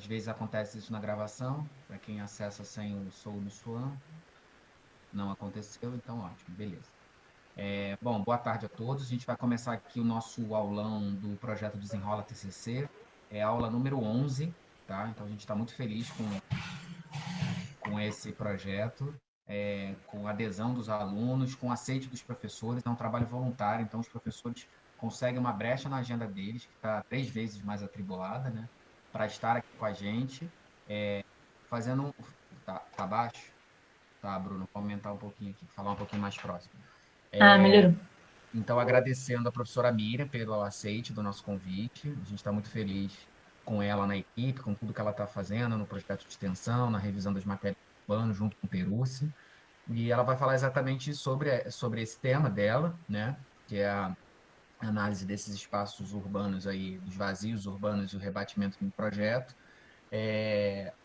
às vezes acontece isso na gravação, para quem acessa sem o Sou do Swan, não aconteceu, então ótimo, beleza. Bom, boa tarde a todos. A gente vai começar aqui o nosso aulão do projeto Desenrola TCC. É a aula número 11, tá? Então a gente está muito feliz com esse projeto, com a adesão dos alunos, com o aceite dos professores. É um trabalho voluntário, então os professores conseguem uma brecha na agenda deles, que está 3 vezes mais atribulada, né? Para estar aqui com a gente, fazendo. Tá baixo? Tá, Bruno, vou aumentar um pouquinho aqui, falar um pouquinho mais próximo. Ah, melhorou. Então, agradecendo a professora Miriam pelo aceite do nosso convite. A gente está muito feliz com ela na equipe, com tudo que ela está fazendo no projeto de extensão, na revisão das matérias do plano, junto com o Perúcio. E ela vai falar exatamente sobre esse tema dela, né? Que é a análise desses espaços urbanos aí, dos vazios urbanos e o rebatimento no projeto.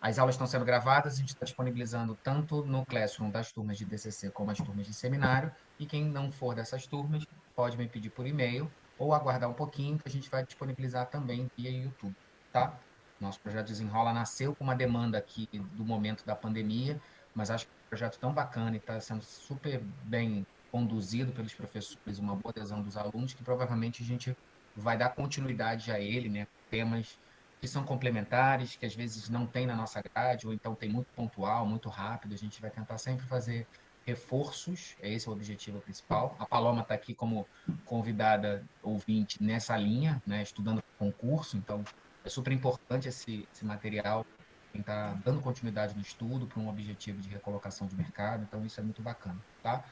As aulas estão sendo gravadas, a gente está disponibilizando tanto no Classroom das turmas de TCC como as turmas de seminário, e quem não for dessas turmas pode me pedir por e-mail ou aguardar um pouquinho que a gente vai disponibilizar também via YouTube, tá? Nosso projeto Desenrola nasceu com uma demanda aqui do momento da pandemia, mas acho que é um projeto tão bacana e está sendo super bem conduzido pelos professores, uma boa adesão dos alunos, que provavelmente a gente vai dar continuidade a ele, né? Temas que são complementares, que às vezes não tem na nossa grade, ou então tem muito pontual, muito rápido. A gente vai tentar sempre fazer reforços, esse é o objetivo principal. A Paloma está aqui como convidada ouvinte nessa linha, né, estudando concurso, então é super importante esse material, quem está dando continuidade no estudo para um objetivo de recolocação de mercado, então isso é muito bacana, tá?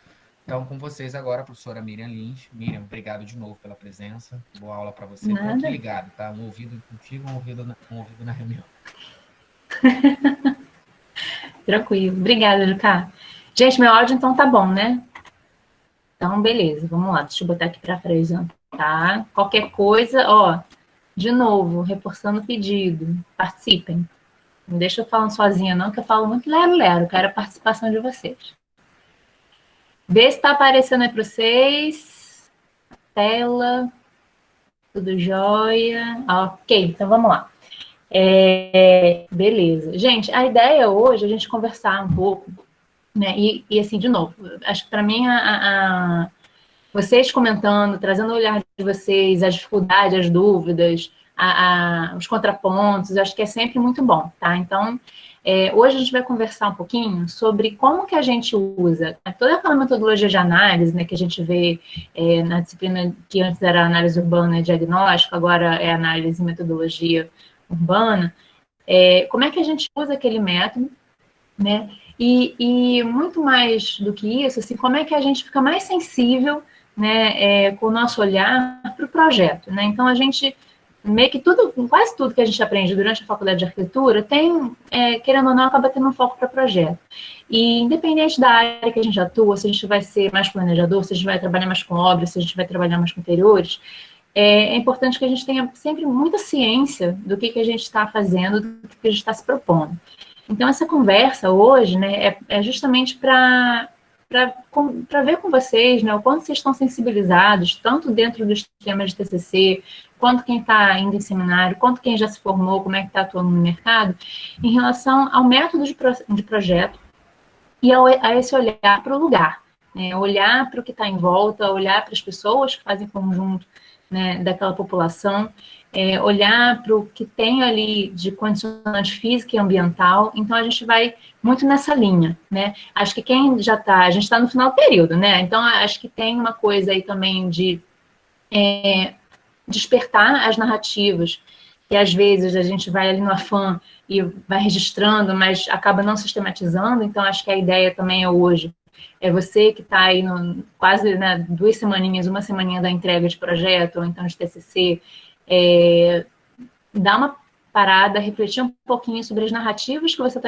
Então, com vocês agora, a professora Miriam Lins. Miriam, obrigado de novo pela presença. Boa aula para você. Estou aqui Nada. ligado, tá? Um ouvido contigo, um ouvido na reunião. Tranquilo. Obrigada, Lucas. Gente, meu áudio então tá bom, né? Então, beleza. Vamos lá. Deixa eu botar aqui para apresentar. Qualquer coisa, ó, de novo, reforçando o pedido. Participem. Não deixa eu falando sozinha, não, que eu falo muito lero-lero. Quero a participação de vocês. Vê se tá aparecendo aí para vocês. Tela. Tudo jóia. Ok, então vamos lá. Beleza. Gente, a ideia hoje é a gente conversar um pouco, né? E assim, de novo, acho que para mim, vocês comentando, trazendo o olhar de vocês, as dificuldades, as dúvidas, os contrapontos, acho que é sempre muito bom, tá? Então, hoje a gente vai conversar um pouquinho sobre como que a gente usa, né, toda aquela metodologia de análise, né, que a gente vê na disciplina que antes era análise urbana e diagnóstico, agora é análise e metodologia urbana, como é que a gente usa aquele método, né? E muito mais do que isso, assim, como é que a gente fica mais sensível, né, com o nosso olhar para o projeto, né? Então a gente meio que tudo, quase tudo que a gente aprende durante a faculdade de arquitetura tem, querendo ou não, acaba tendo um foco para projeto. E independente da área que a gente atua, se a gente vai ser mais planejador, se a gente vai trabalhar mais com obras, se a gente vai trabalhar mais com interiores, é importante que a gente tenha sempre muita ciência do que a gente está fazendo, do que a gente está se propondo. Então, essa conversa hoje, né, é justamente para ver com vocês, né, o quanto vocês estão sensibilizados, tanto dentro dos temas de TCC, quanto quem está indo em seminário, quanto quem já se formou, como é que está atuando no mercado, em relação ao método de projeto e a esse olhar para o lugar, né, olhar para o que está em volta, olhar para as pessoas que fazem conjunto, né, daquela população, olhar para o que tem ali de condicionante física e ambiental. Então, a gente vai muito nessa linha, né? Acho que quem já está, a gente está no final do período, né? Então, acho que tem uma coisa aí também de despertar as narrativas, que às vezes a gente vai ali no afã e vai registrando, mas acaba não sistematizando. Então, acho que a ideia também é hoje você que está aí quase, né, 2 semaninhas, uma semaninha da entrega de projeto, ou então de TCC, dar uma parada, refletir um pouquinho sobre as narrativas que você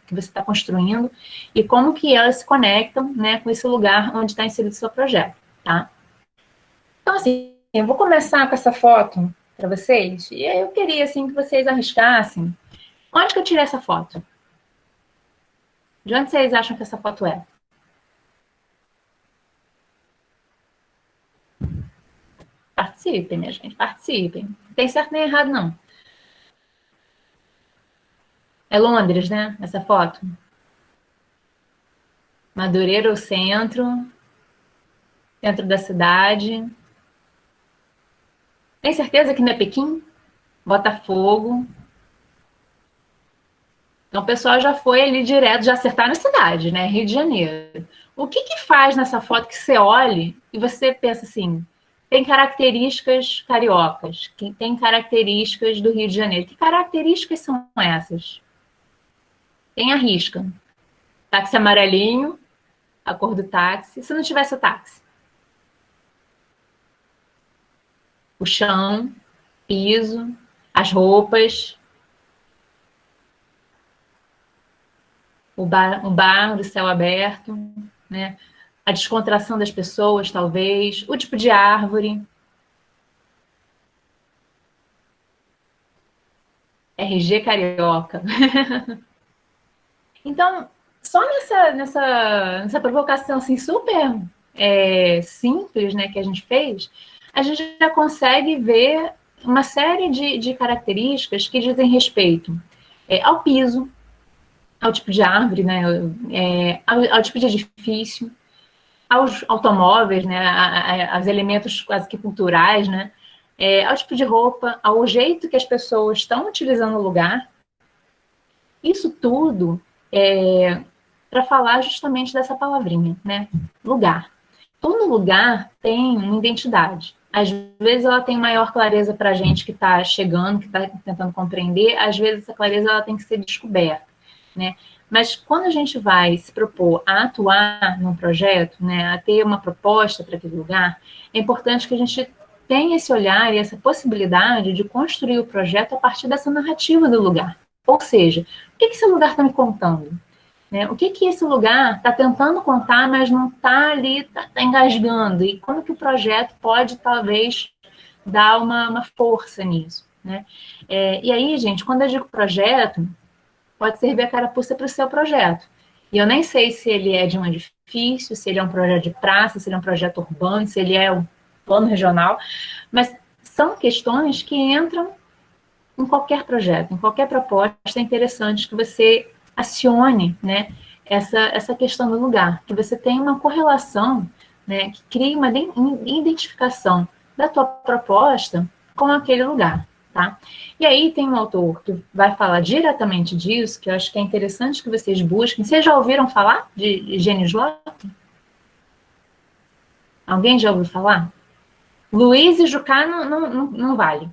está construindo e como que elas se conectam, né, com esse lugar onde está inserido o seu projeto, tá? Então, assim, eu vou começar com essa foto para vocês, e aí eu queria, assim, que vocês arriscassem. Onde que eu tirei essa foto? De onde vocês acham que essa foto é? Participem, minha gente, participem. Não tem certo nem errado, não. É Londres, né? Essa foto. Madureira, o centro da cidade. Tem certeza que não é Pequim? Botafogo. Então, o pessoal já foi ali direto, já acertaram a cidade, né? Rio de Janeiro. O que que faz nessa foto que você olhe e você pensa assim, tem características cariocas, que tem características do Rio de Janeiro. Que características são essas? Tem a risca. Táxi amarelinho, a cor do táxi. Se não tivesse o táxi. O chão, piso, as roupas, o bar do céu aberto, né? A descontração das pessoas, talvez, o tipo de árvore, RG carioca. Então, só nessa provocação assim, super simples, né, que a gente fez, a gente já consegue ver uma série de características que dizem respeito ao piso, ao tipo de árvore, né, ao tipo de edifício, aos automóveis, né, aos elementos quase que culturais, né, ao tipo de roupa, ao jeito que as pessoas estão utilizando o lugar. Isso tudo para falar justamente dessa palavrinha, né? Lugar. Todo lugar tem uma identidade. Às vezes ela tem maior clareza para a gente que está chegando, que está tentando compreender, às vezes essa clareza ela tem que ser descoberta, né? Mas quando a gente vai se propor a atuar num projeto, né, a ter uma proposta para aquele lugar, é importante que a gente tenha esse olhar e essa possibilidade de construir o projeto a partir dessa narrativa do lugar. Ou seja, o que esse lugar está me contando? Né? O que esse lugar está tentando contar, mas não está ali, está engasgando? E como que o projeto pode, talvez, dar uma força nisso? Né? E aí, gente, quando eu digo projeto, pode servir a carapuça para o seu projeto. E eu nem sei se ele é de um edifício, se ele é um projeto de praça, se ele é um projeto urbano, se ele é um plano regional, mas são questões que entram em qualquer projeto, em qualquer proposta, é interessante que você acione, né, essa questão do lugar, que você tenha uma correlação, né, que crie uma identificação da tua proposta com aquele lugar, tá? E aí tem um autor que vai falar diretamente disso, que eu acho que é interessante que vocês busquem. Vocês já ouviram falar de Gênios Lopes? Alguém já ouviu falar? Luiz e Jucá não vale.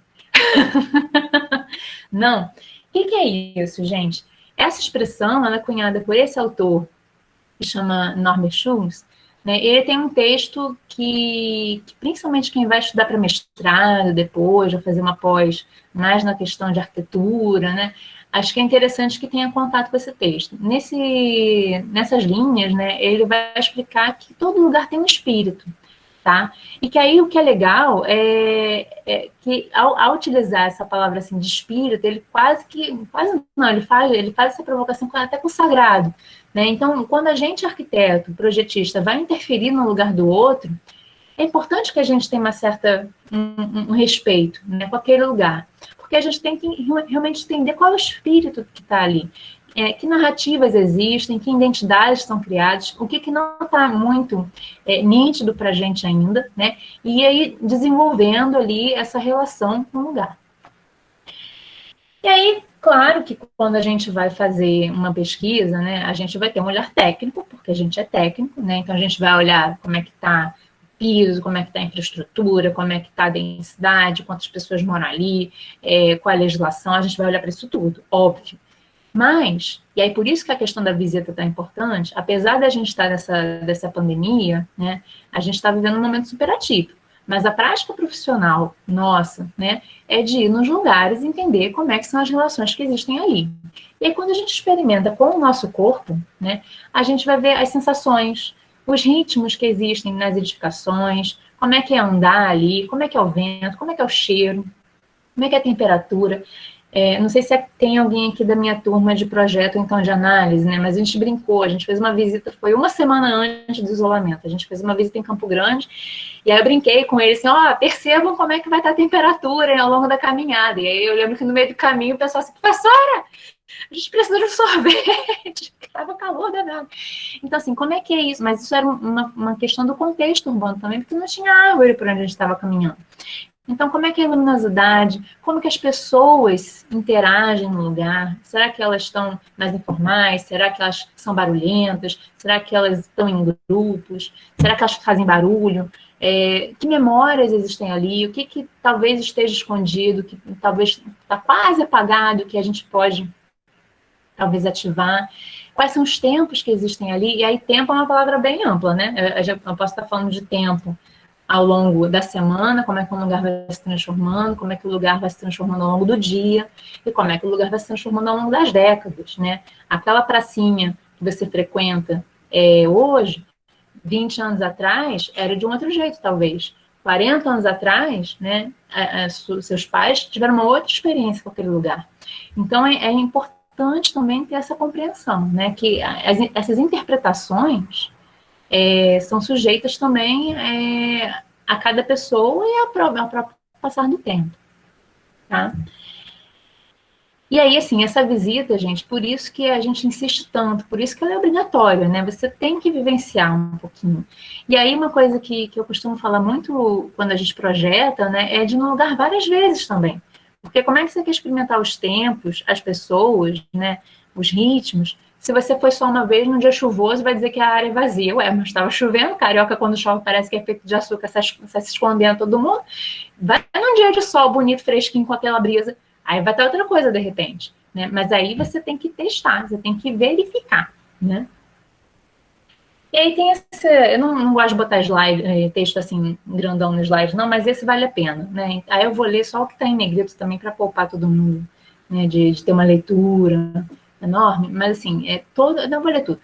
Não. O que é isso, gente? Essa expressão ela é cunhada por esse autor, que chama Norbert Schulz, né? Ele tem um texto que principalmente quem vai estudar para mestrado depois, vai fazer uma pós mais na questão de arquitetura, né? Acho que é interessante que tenha contato com esse texto. Nessas linhas, né, ele vai explicar que todo lugar tem um espírito. Tá? E que aí o que é legal é que ao utilizar essa palavra assim de espírito, ele ele faz essa provocação até com o sagrado, né? Então, quando a gente arquiteto, projetista, vai interferir no lugar do outro, é importante que a gente tenha um respeito, né, com aquele lugar, porque a gente tem que realmente entender qual é o espírito que está ali. Que narrativas existem, que identidades são criadas, o que não está muito nítido para a gente ainda, né? E aí desenvolvendo ali essa relação com o lugar. E aí, claro que quando a gente vai fazer uma pesquisa, né, a gente vai ter um olhar técnico, porque a gente é técnico, né? Então a gente vai olhar como é que está o piso, como é que está a infraestrutura, como é que está a densidade, quantas pessoas moram ali, qual a legislação, a gente vai olhar para isso tudo, óbvio. Mas, e aí por isso que a questão da visita é tão importante, apesar da gente estar dessa pandemia, né, a gente está vivendo um momento super atípico, mas a prática profissional nossa, né, é de ir nos lugares e entender como é que são as relações que existem ali. E aí quando a gente experimenta com o nosso corpo, né, a gente vai ver as sensações, os ritmos que existem nas edificações, como é que é andar ali, como é que é o vento, como é que é o cheiro, como é que é a temperatura. Não sei se tem alguém aqui da minha turma de projeto, então, de análise, né? Mas a gente brincou, a gente fez uma visita, foi uma semana antes do isolamento, a gente fez uma visita em Campo Grande, e aí eu brinquei com eles assim, percebam como é que vai estar a temperatura ao longo da caminhada. E aí eu lembro que no meio do caminho o pessoal assim, professora, A gente precisa de um sorvete, estava calor danado. Então, assim, como é que é isso? Mas isso era uma questão do contexto urbano também, porque não tinha árvore por onde a gente estava caminhando. Então, como é que é a luminosidade? Como que as pessoas interagem no lugar? Será que elas estão mais informais? Será que elas são barulhentas? Será que elas estão em grupos? Será que elas fazem barulho? Que memórias existem ali? O que talvez esteja escondido? Que talvez está quase apagado, que a gente pode talvez ativar? Quais são os tempos que existem ali? E aí, tempo é uma palavra bem ampla, né? Eu posso estar falando de tempo ao longo da semana, como é que um lugar vai se transformando, como é que o lugar vai se transformando ao longo do dia, e como é que o lugar vai se transformando ao longo das décadas, né? Aquela pracinha que você frequenta hoje, 20 anos atrás, era de um outro jeito, talvez. 40 anos atrás, né, seus pais tiveram uma outra experiência com aquele lugar. Então, é importante também ter essa compreensão, né, que essas interpretações são sujeitas também a cada pessoa e ao próprio passar do tempo, tá? E aí, assim, essa visita, gente, por isso que a gente insiste tanto, por isso que ela é obrigatória, né? Você tem que vivenciar um pouquinho. E aí, uma coisa que eu costumo falar muito quando a gente projeta, né, é de ir no lugar várias vezes também. Porque como é que você quer experimentar os tempos, as pessoas, né, os ritmos, se você foi só uma vez num dia chuvoso, vai dizer que a área é vazia. Ué, mas estava chovendo, carioca, quando chove, parece que é feito de açúcar, sai se escondendo todo mundo. Vai num dia de sol bonito, fresquinho, com aquela brisa. Aí vai estar outra coisa, de repente. Né? Mas aí você tem que testar, você tem que verificar. Né? E aí tem esse... Eu não gosto de botar slide, texto assim, grandão no slide, não, mas esse vale a pena. Né? Aí eu vou ler só o que está em negrito também, para poupar todo mundo, né? de ter uma leitura enorme, mas assim, não vou ler tudo.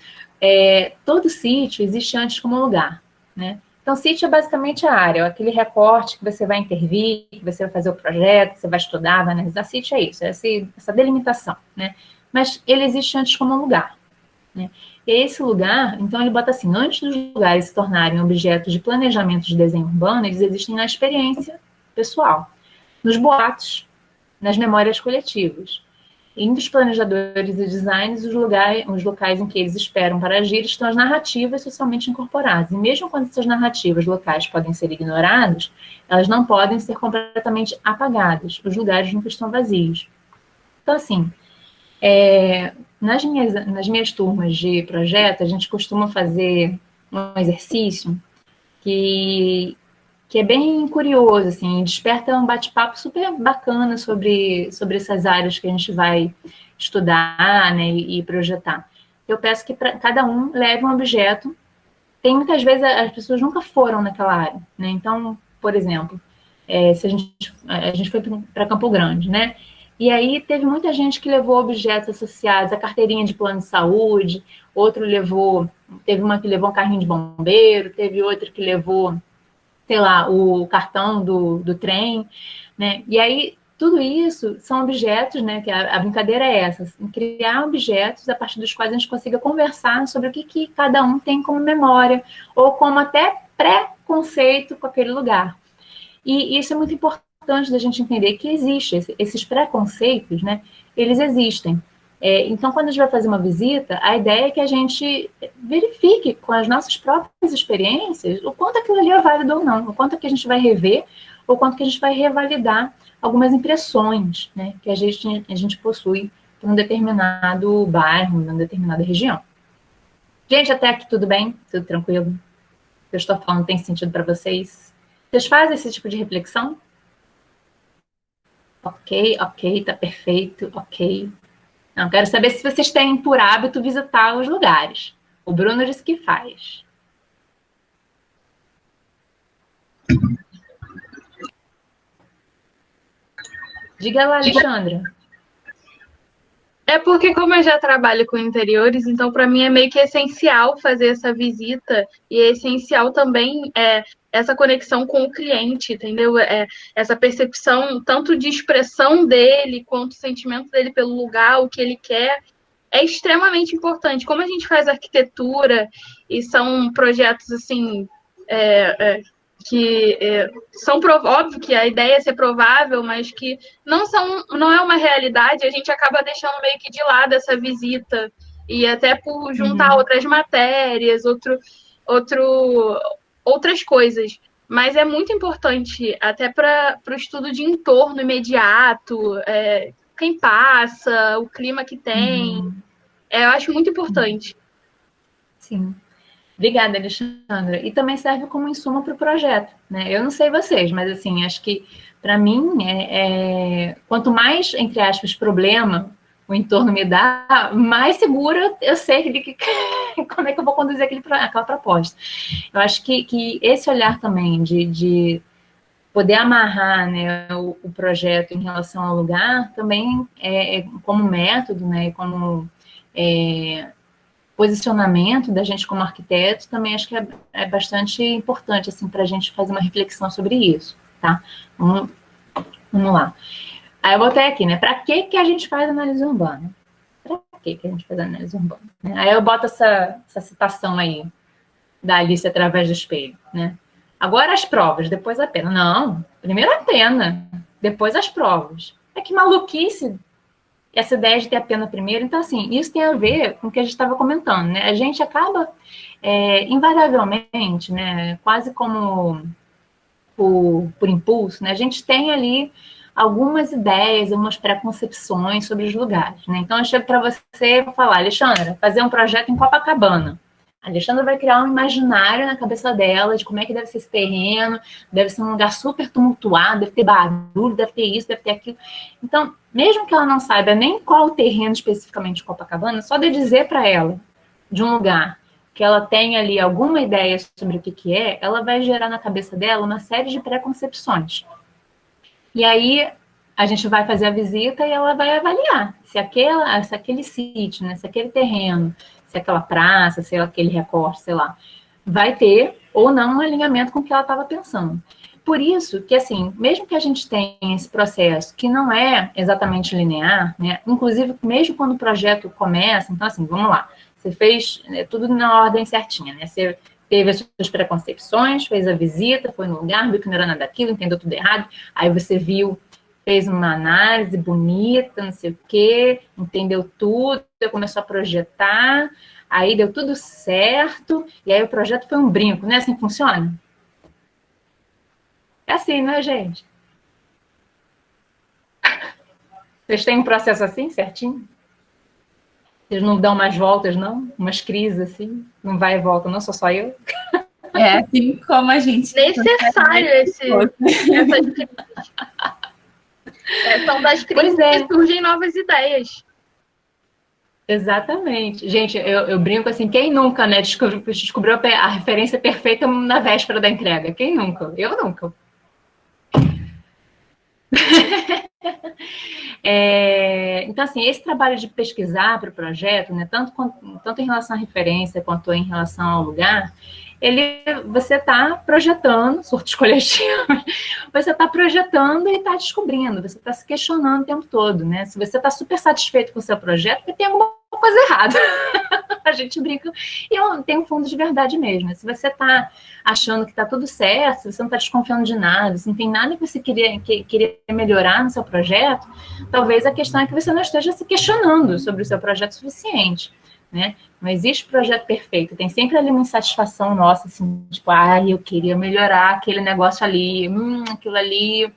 Todo sítio existe antes como lugar, né? Então, sítio é basicamente a área, aquele recorte que você vai intervir, que você vai fazer o projeto, que você vai estudar, vai analisar. Sítio é isso, essa delimitação, né? Mas ele existe antes como lugar, né? E esse lugar, então ele bota assim, antes dos lugares se tornarem objetos de planejamento de desenho urbano, eles existem na experiência pessoal, nos boatos, nas memórias coletivas. Entre os planejadores e designers, os locais em que eles esperam para agir estão as narrativas socialmente incorporadas. E mesmo quando essas narrativas locais podem ser ignoradas, elas não podem ser completamente apagadas. Os lugares nunca estão vazios. Então, assim, nas minhas turmas de projeto, a gente costuma fazer um exercício que é bem curioso, assim, desperta um bate-papo super bacana sobre essas áreas que a gente vai estudar, né, e projetar. Eu peço que cada um leve um objeto. Tem muitas vezes as pessoas nunca foram naquela área, né? Então, por exemplo, se a gente foi para Campo Grande, né? E aí teve muita gente que levou objetos associados à carteirinha de plano de saúde, teve uma que levou um carrinho de bombeiro, teve outra que levou, sei lá, o cartão do trem, né? E aí, tudo isso são objetos, né? Que a brincadeira é essa, assim, criar objetos a partir dos quais a gente consiga conversar sobre o que cada um tem como memória, ou como até pré-conceito com aquele lugar. E isso é muito importante da gente entender que existe, esses preconceitos, né? Eles existem. Então, quando a gente vai fazer uma visita, a ideia é que a gente verifique com as nossas próprias experiências o quanto aquilo ali é válido ou não, o quanto que a gente vai rever, ou quanto que a gente vai revalidar algumas impressões, né, que a gente possui em um determinado bairro, em uma determinada região. Gente, até aqui tudo bem? Tudo tranquilo? O que eu estou falando tem sentido para vocês? Vocês fazem esse tipo de reflexão? Ok, tá perfeito, ok. Não, quero saber se vocês têm por hábito visitar os lugares. O Bruno disse que faz. Diga lá, Alexandra. É porque, como eu já trabalho com interiores, então para mim é meio que essencial fazer essa visita e é essencial também essa conexão com o cliente, entendeu? Essa percepção tanto de expressão dele quanto o sentimento dele pelo lugar, o que ele quer, é extremamente importante. Como a gente faz arquitetura e são projetos assim são óbvio que a ideia é ser provável, mas que não é uma realidade, a gente acaba deixando meio que de lado essa visita, e até por juntar outras matérias, outras coisas. Mas é muito importante, até para o estudo de entorno imediato, quem passa, o clima que tem. Eu acho muito importante. Sim. Obrigada, Alexandra. E também serve como insumo para o projeto, né? Eu não sei vocês, mas assim, acho que para mim, quanto mais, entre aspas, problema o entorno me dá, mais segura eu sei como é que eu vou conduzir aquela proposta. Eu acho que esse olhar também de poder amarrar, né, o projeto em relação ao lugar também como método, né, como posicionamento da gente como arquiteto, também acho que é bastante importante assim, para a gente fazer uma reflexão sobre isso, tá? Vamos lá. Aí eu botei aqui, né? Para que a gente faz análise urbana? Para que a gente faz análise urbana? Aí eu boto essa citação aí da Alice através do espelho, né? Agora as provas, depois a pena. Não, primeiro a pena, depois as provas. Que maluquice essa ideia de ter a pena primeiro. Então, assim, isso tem a ver com o que a gente estava comentando, né? A gente acaba, invariavelmente, né, quase como por impulso, né? A gente tem ali algumas ideias, algumas preconcepções sobre os lugares, né? Então, eu chego para você e falar, Alexandra, fazer um projeto em Copacabana. A Alexandra vai criar um imaginário na cabeça dela de como é que deve ser esse terreno, deve ser um lugar super tumultuado, deve ter barulho, deve ter isso, deve ter aquilo. Então, mesmo que ela não saiba nem qual o terreno especificamente de Copacabana, só de dizer para ela de um lugar que ela tem ali alguma ideia sobre o que é, ela vai gerar na cabeça dela uma série de preconcepções. E aí a gente vai fazer a visita e ela vai avaliar se aquele sítio, né, se aquele terreno, se aquela praça, se aquele recorte, sei lá, vai ter ou não um alinhamento com o que ela estava pensando. Por isso que, assim, mesmo que a gente tenha esse processo que não é exatamente linear, né, inclusive mesmo quando o projeto começa, então, assim, vamos lá, você fez tudo na ordem certinha, né, você teve as suas preconcepções, fez a visita, foi no lugar, viu que não era nada daquilo, entendeu tudo errado, aí você viu, fez uma análise bonita, não sei o quê, entendeu tudo, começou a projetar, aí deu tudo certo, e aí o projeto foi um brinco, não é assim que funciona? É assim, não é, gente? Vocês têm um processo assim, certinho? Vocês não dão umas voltas, não? Umas crises assim? Não vai e volta, não? Sou só eu? É assim como a gente... Necessário essas crises. São das crises que surgem novas ideias. Exatamente. Gente, eu brinco assim, quem nunca, né, descobriu a referência perfeita na véspera da entrega? Quem nunca? Eu nunca. Então, assim, esse trabalho de pesquisar para o projeto, né, tanto em relação à referência quanto em relação ao lugar, você está projetando, surtos coletivos, você está projetando e está descobrindo, você está se questionando o tempo todo, né? Se você está super satisfeito com o seu projeto, porque tem alguma coisa errada. A gente brinca, e tem um fundo de verdade mesmo. Se você está achando que está tudo certo, se você não está desconfiando de nada, se não tem nada que você queria melhorar no seu projeto, talvez a questão é que você não esteja se questionando sobre o seu projeto o suficiente, né? Não existe projeto perfeito, tem sempre ali uma insatisfação nossa, assim, tipo, eu queria melhorar aquele negócio ali, aquilo ali,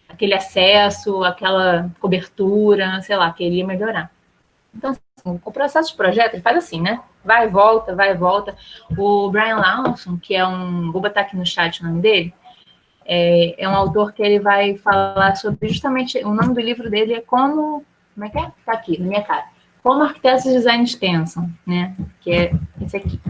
aquele acesso, aquela cobertura, sei lá, queria melhorar. Então, assim, o processo de projeto, ele faz assim, né? Vai e volta, vai e volta. O Brian Lawson, que é vou botar aqui no chat o nome dele, é um autor que ele vai falar sobre justamente, o nome do livro dele é como é que é? Tá aqui, na minha cara. Como arquitetos e designers pensam, né? Que é esse aqui.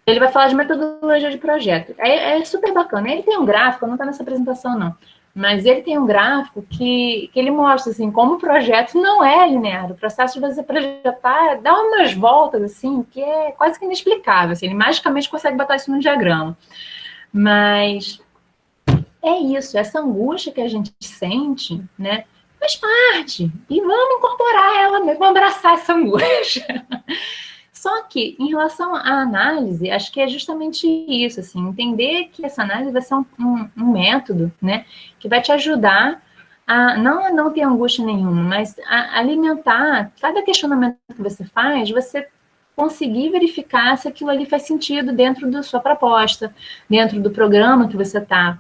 Ele vai falar de metodologia de projeto. É super bacana. Ele tem um gráfico, não está nessa apresentação, não. Mas ele tem um gráfico que ele mostra, assim, como o projeto não é linear. O processo de você projetar dá umas voltas, assim, que é quase que inexplicável. Assim, ele magicamente consegue botar isso no diagrama. Mas é isso, essa angústia que a gente sente, né? Faz parte. E vamos incorporar ela mesmo, vamos abraçar essa angústia. Só que, em relação à análise, acho que é justamente isso, assim, entender que essa análise vai ser um método, né, que vai te ajudar a não ter angústia nenhuma, mas a alimentar cada questionamento que você faz, você conseguir verificar se aquilo ali faz sentido dentro da sua proposta, dentro do programa que você está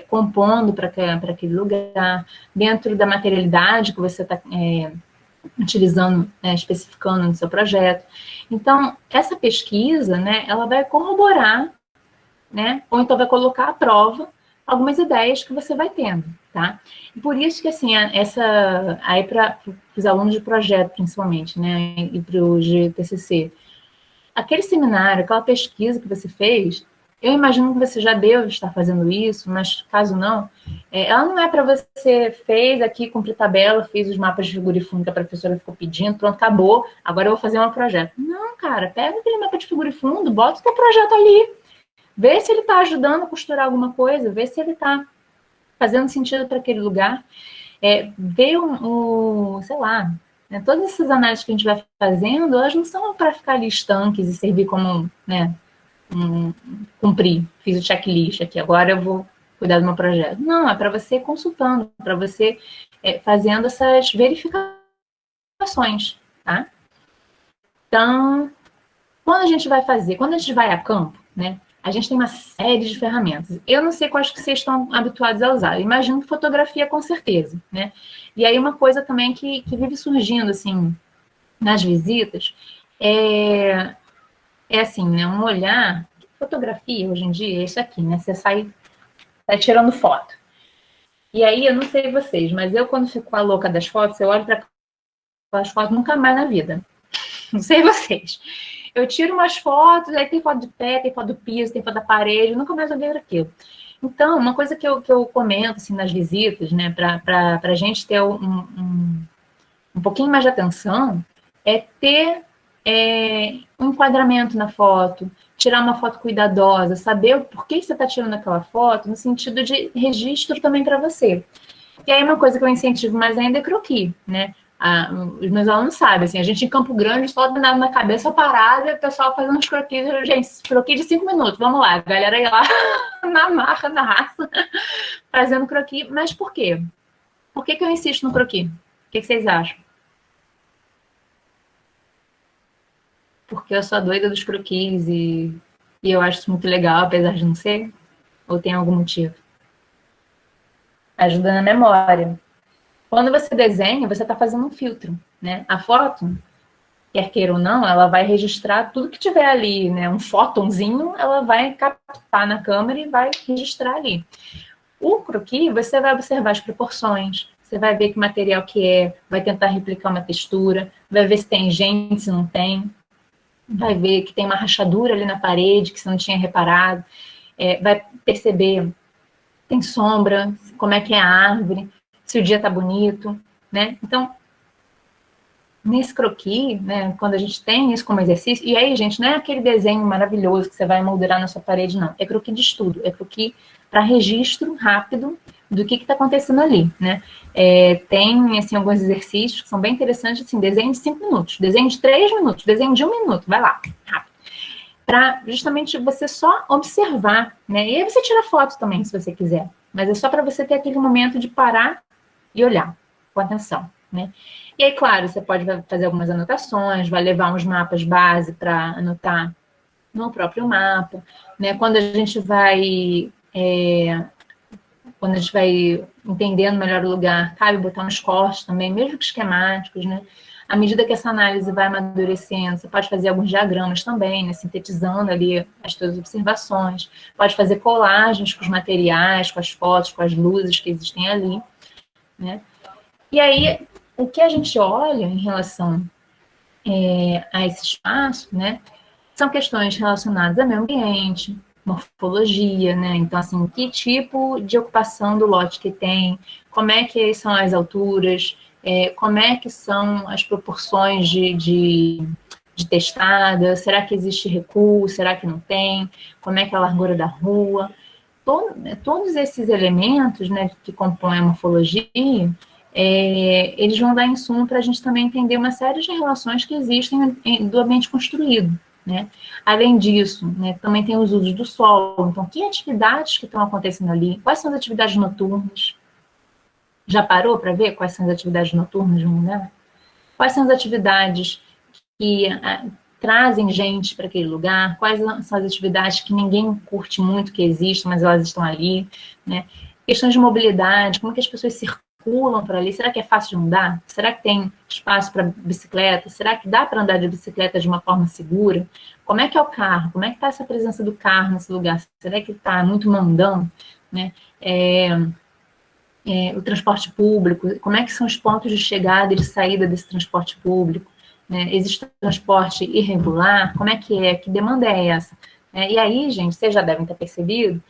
compondo para aquele lugar, dentro da materialidade que você está utilizando, especificando no seu projeto. Então, essa pesquisa, né, ela vai corroborar, né, ou então vai colocar à prova algumas ideias que você vai tendo, tá? E por isso que, assim, aí para os alunos de projeto, principalmente, né, e para o GTCC, aquele seminário, aquela pesquisa que você fez, eu imagino que você já deve estar fazendo isso, mas caso não, ela não é para você fez aqui, cumprir tabela, fez os mapas de figura e fundo que a professora ficou pedindo, pronto, acabou, agora eu vou fazer um projeto. Não, cara, pega aquele mapa de figura e fundo, bota o teu projeto ali, vê se ele está ajudando a costurar alguma coisa, vê se ele está fazendo sentido para aquele lugar, vê sei lá, né, todas essas análises que a gente vai fazendo, elas não são para ficar ali estanques e servir como, né, cumprir, fiz o checklist aqui, agora eu vou cuidar do meu projeto. Não, é para você ir consultando, para você fazendo essas verificações, tá? Então, quando a gente vai a campo, né, a gente tem uma série de ferramentas. Eu não sei quais que vocês estão habituados a usar. Eu imagino que fotografia, com certeza, né? E aí uma coisa também que vive surgindo, assim, nas visitas, assim, né, um olhar. Fotografia, hoje em dia, é isso aqui, né? Você sai tirando foto. E aí, eu não sei vocês, mas eu, quando fico a louca das fotos, eu olho para as fotos nunca mais na vida. Não sei vocês. Eu tiro umas fotos, aí tem foto de pé, tem foto do piso, tem foto da parede, eu nunca mais olhei para aquilo. Então, uma coisa que eu comento, assim, nas visitas, né, para a gente ter um pouquinho mais de atenção, é ter um enquadramento na foto, tirar uma foto cuidadosa, saber o porquê você está tirando aquela foto, no sentido de registro também para você. E aí uma coisa que eu incentivo mais ainda é croquis, né? Os meus alunos sabem, assim, a gente em Campo Grande só nada na cabeça parada, o pessoal fazendo uns croquis, gente, croquis de 5 minutos, vamos lá, a galera ia lá na marra, na raça, fazendo croquis. Mas por quê? Por que eu insisto no croquis? O que vocês acham? Porque eu sou a doida dos croquis e eu acho isso muito legal, apesar de não ser? Ou tem algum motivo? Ajuda na memória. Quando você desenha, você está fazendo um filtro, né? A foto, quer queira ou não, ela vai registrar tudo que tiver ali, né? Um fótonzinho, ela vai captar na câmera e vai registrar ali. O croquis, você vai observar as proporções, você vai ver que material que vai tentar replicar uma textura, vai ver se tem gente, se não tem, vai ver que tem uma rachadura ali na parede que você não tinha reparado, vai perceber tem sombra, como é que é a árvore, se o dia tá bonito, né? Então, nesse croquis, né, quando a gente tem isso como exercício, e aí, gente, não é aquele desenho maravilhoso que você vai moldurar na sua parede, não. É croquis de estudo, é croquis para registro rápido do que está acontecendo ali, né? Tem, assim, alguns exercícios que são bem interessantes, assim, desenho de 5 minutos, desenho de 3 minutos, desenho de 1 minuto, vai lá, rápido. Para justamente você só observar, né? E aí você tira foto também, se você quiser. Mas é só para você ter aquele momento de parar e olhar com atenção, né? E aí, claro, você pode fazer algumas anotações, vai levar uns mapas base para anotar no próprio mapa, né? Quando a gente vai entendendo melhor o lugar, cabe botar uns cortes também, mesmo que esquemáticos, né? À medida que essa análise vai amadurecendo, você pode fazer alguns diagramas também, né? Sintetizando ali as suas observações, pode fazer colagens com os materiais, com as fotos, com as luzes que existem ali, né? E aí, o que a gente olha em relação a esse espaço, né? São questões relacionadas ao meio ambiente, morfologia, né? Então, assim, que tipo de ocupação do lote que tem, como é que são as alturas, como é que são as proporções de testada, será que existe recuo, será que não tem, como é que é a largura da rua. Todos esses elementos, né, que compõem a morfologia, eles vão dar insumo para a gente também entender uma série de relações que existem do ambiente construído, né? Além disso, né, também tem os usos do solo. Então, que atividades que estão acontecendo ali? Quais são as atividades noturnas? Já parou para ver quais são as atividades noturnas de um lugar? Quais são as atividades que trazem gente para aquele lugar? Quais são as atividades que ninguém curte muito que existem, mas elas estão ali, né? Questões de mobilidade, como que as pessoas circulam por ali? Será que é fácil de andar? Será que tem espaço para bicicleta? Será que dá para andar de bicicleta de uma forma segura? Como é que é o carro? Como é que está essa presença do carro nesse lugar? Será que está muito mandão, né? O transporte público, como é que são os pontos de chegada e de saída desse transporte público? Né? Existe transporte irregular? Como é? Que demanda é essa? E aí, gente, vocês já devem ter percebido,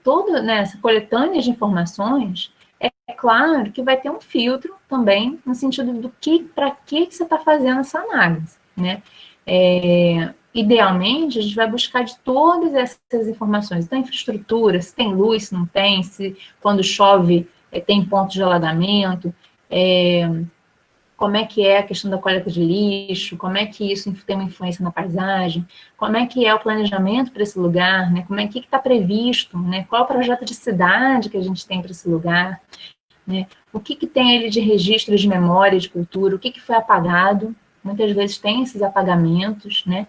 toda, né, essa coletânea de informações, é claro que vai ter um filtro também, no sentido do para que você está fazendo essa análise, né? Idealmente, a gente vai buscar de todas essas informações, da infraestrutura, se tem luz, se não tem, se quando chove tem pontos de alagamento, como é que é a questão da coleta de lixo, como é que isso tem uma influência na paisagem, como é que é o planejamento para esse lugar, né? Como é que está previsto, né? Qual é o projeto de cidade que a gente tem para esse lugar, né? O que tem ali de registro de memória, de cultura, o que foi apagado. Muitas vezes tem esses apagamentos, né?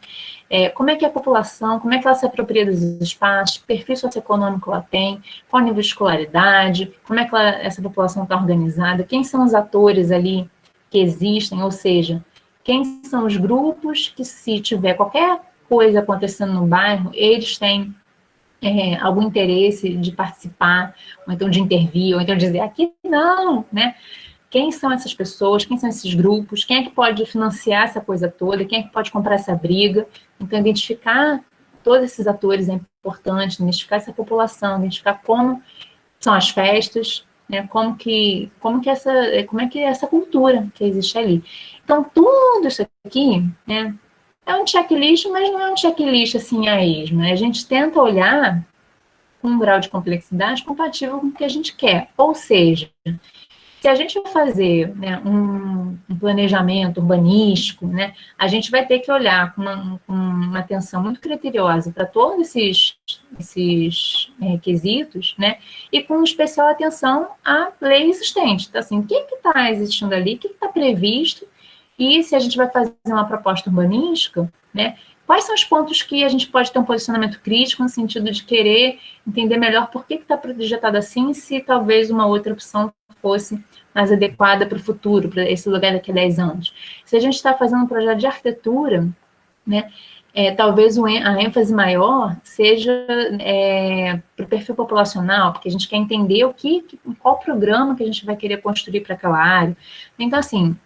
Como é que a população, como é que ela se apropria dos espaços, que perfil socioeconômico ela tem, qual o nível de escolaridade, como é que essa população está organizada, quem são os atores ali que existem, ou seja, quem são os grupos que, se tiver qualquer coisa acontecendo no bairro, eles têm algum interesse de participar, ou então de intervir, ou então de dizer, aqui não, né? Quem são essas pessoas, quem são esses grupos, quem é que pode financiar essa coisa toda, quem é que pode comprar essa briga. Então, identificar todos esses atores é importante, identificar essa população, identificar como são as festas, né, como é que é essa cultura que existe ali. Então, tudo isso aqui, né, é um checklist, mas não é um checklist assim a esmo, né? A gente tenta olhar com um grau de complexidade compatível com o que a gente quer. Ou seja, se a gente vai fazer, né, um planejamento urbanístico, né, a gente vai ter que olhar com uma atenção muito criteriosa para todos esses quesitos, né, e com especial atenção à lei existente. Então, assim, o que está existindo ali, o que está previsto, e se a gente vai fazer uma proposta urbanística, né, quais são os pontos que a gente pode ter um posicionamento crítico no sentido de querer entender melhor por que está projetado assim, se talvez uma outra opção fosse mais adequada para o futuro, para esse lugar daqui a 10 anos. Se a gente está fazendo um projeto de arquitetura, né, talvez a ênfase maior seja para o perfil populacional, porque a gente quer entender qual programa que a gente vai querer construir para aquela área. Então, assim,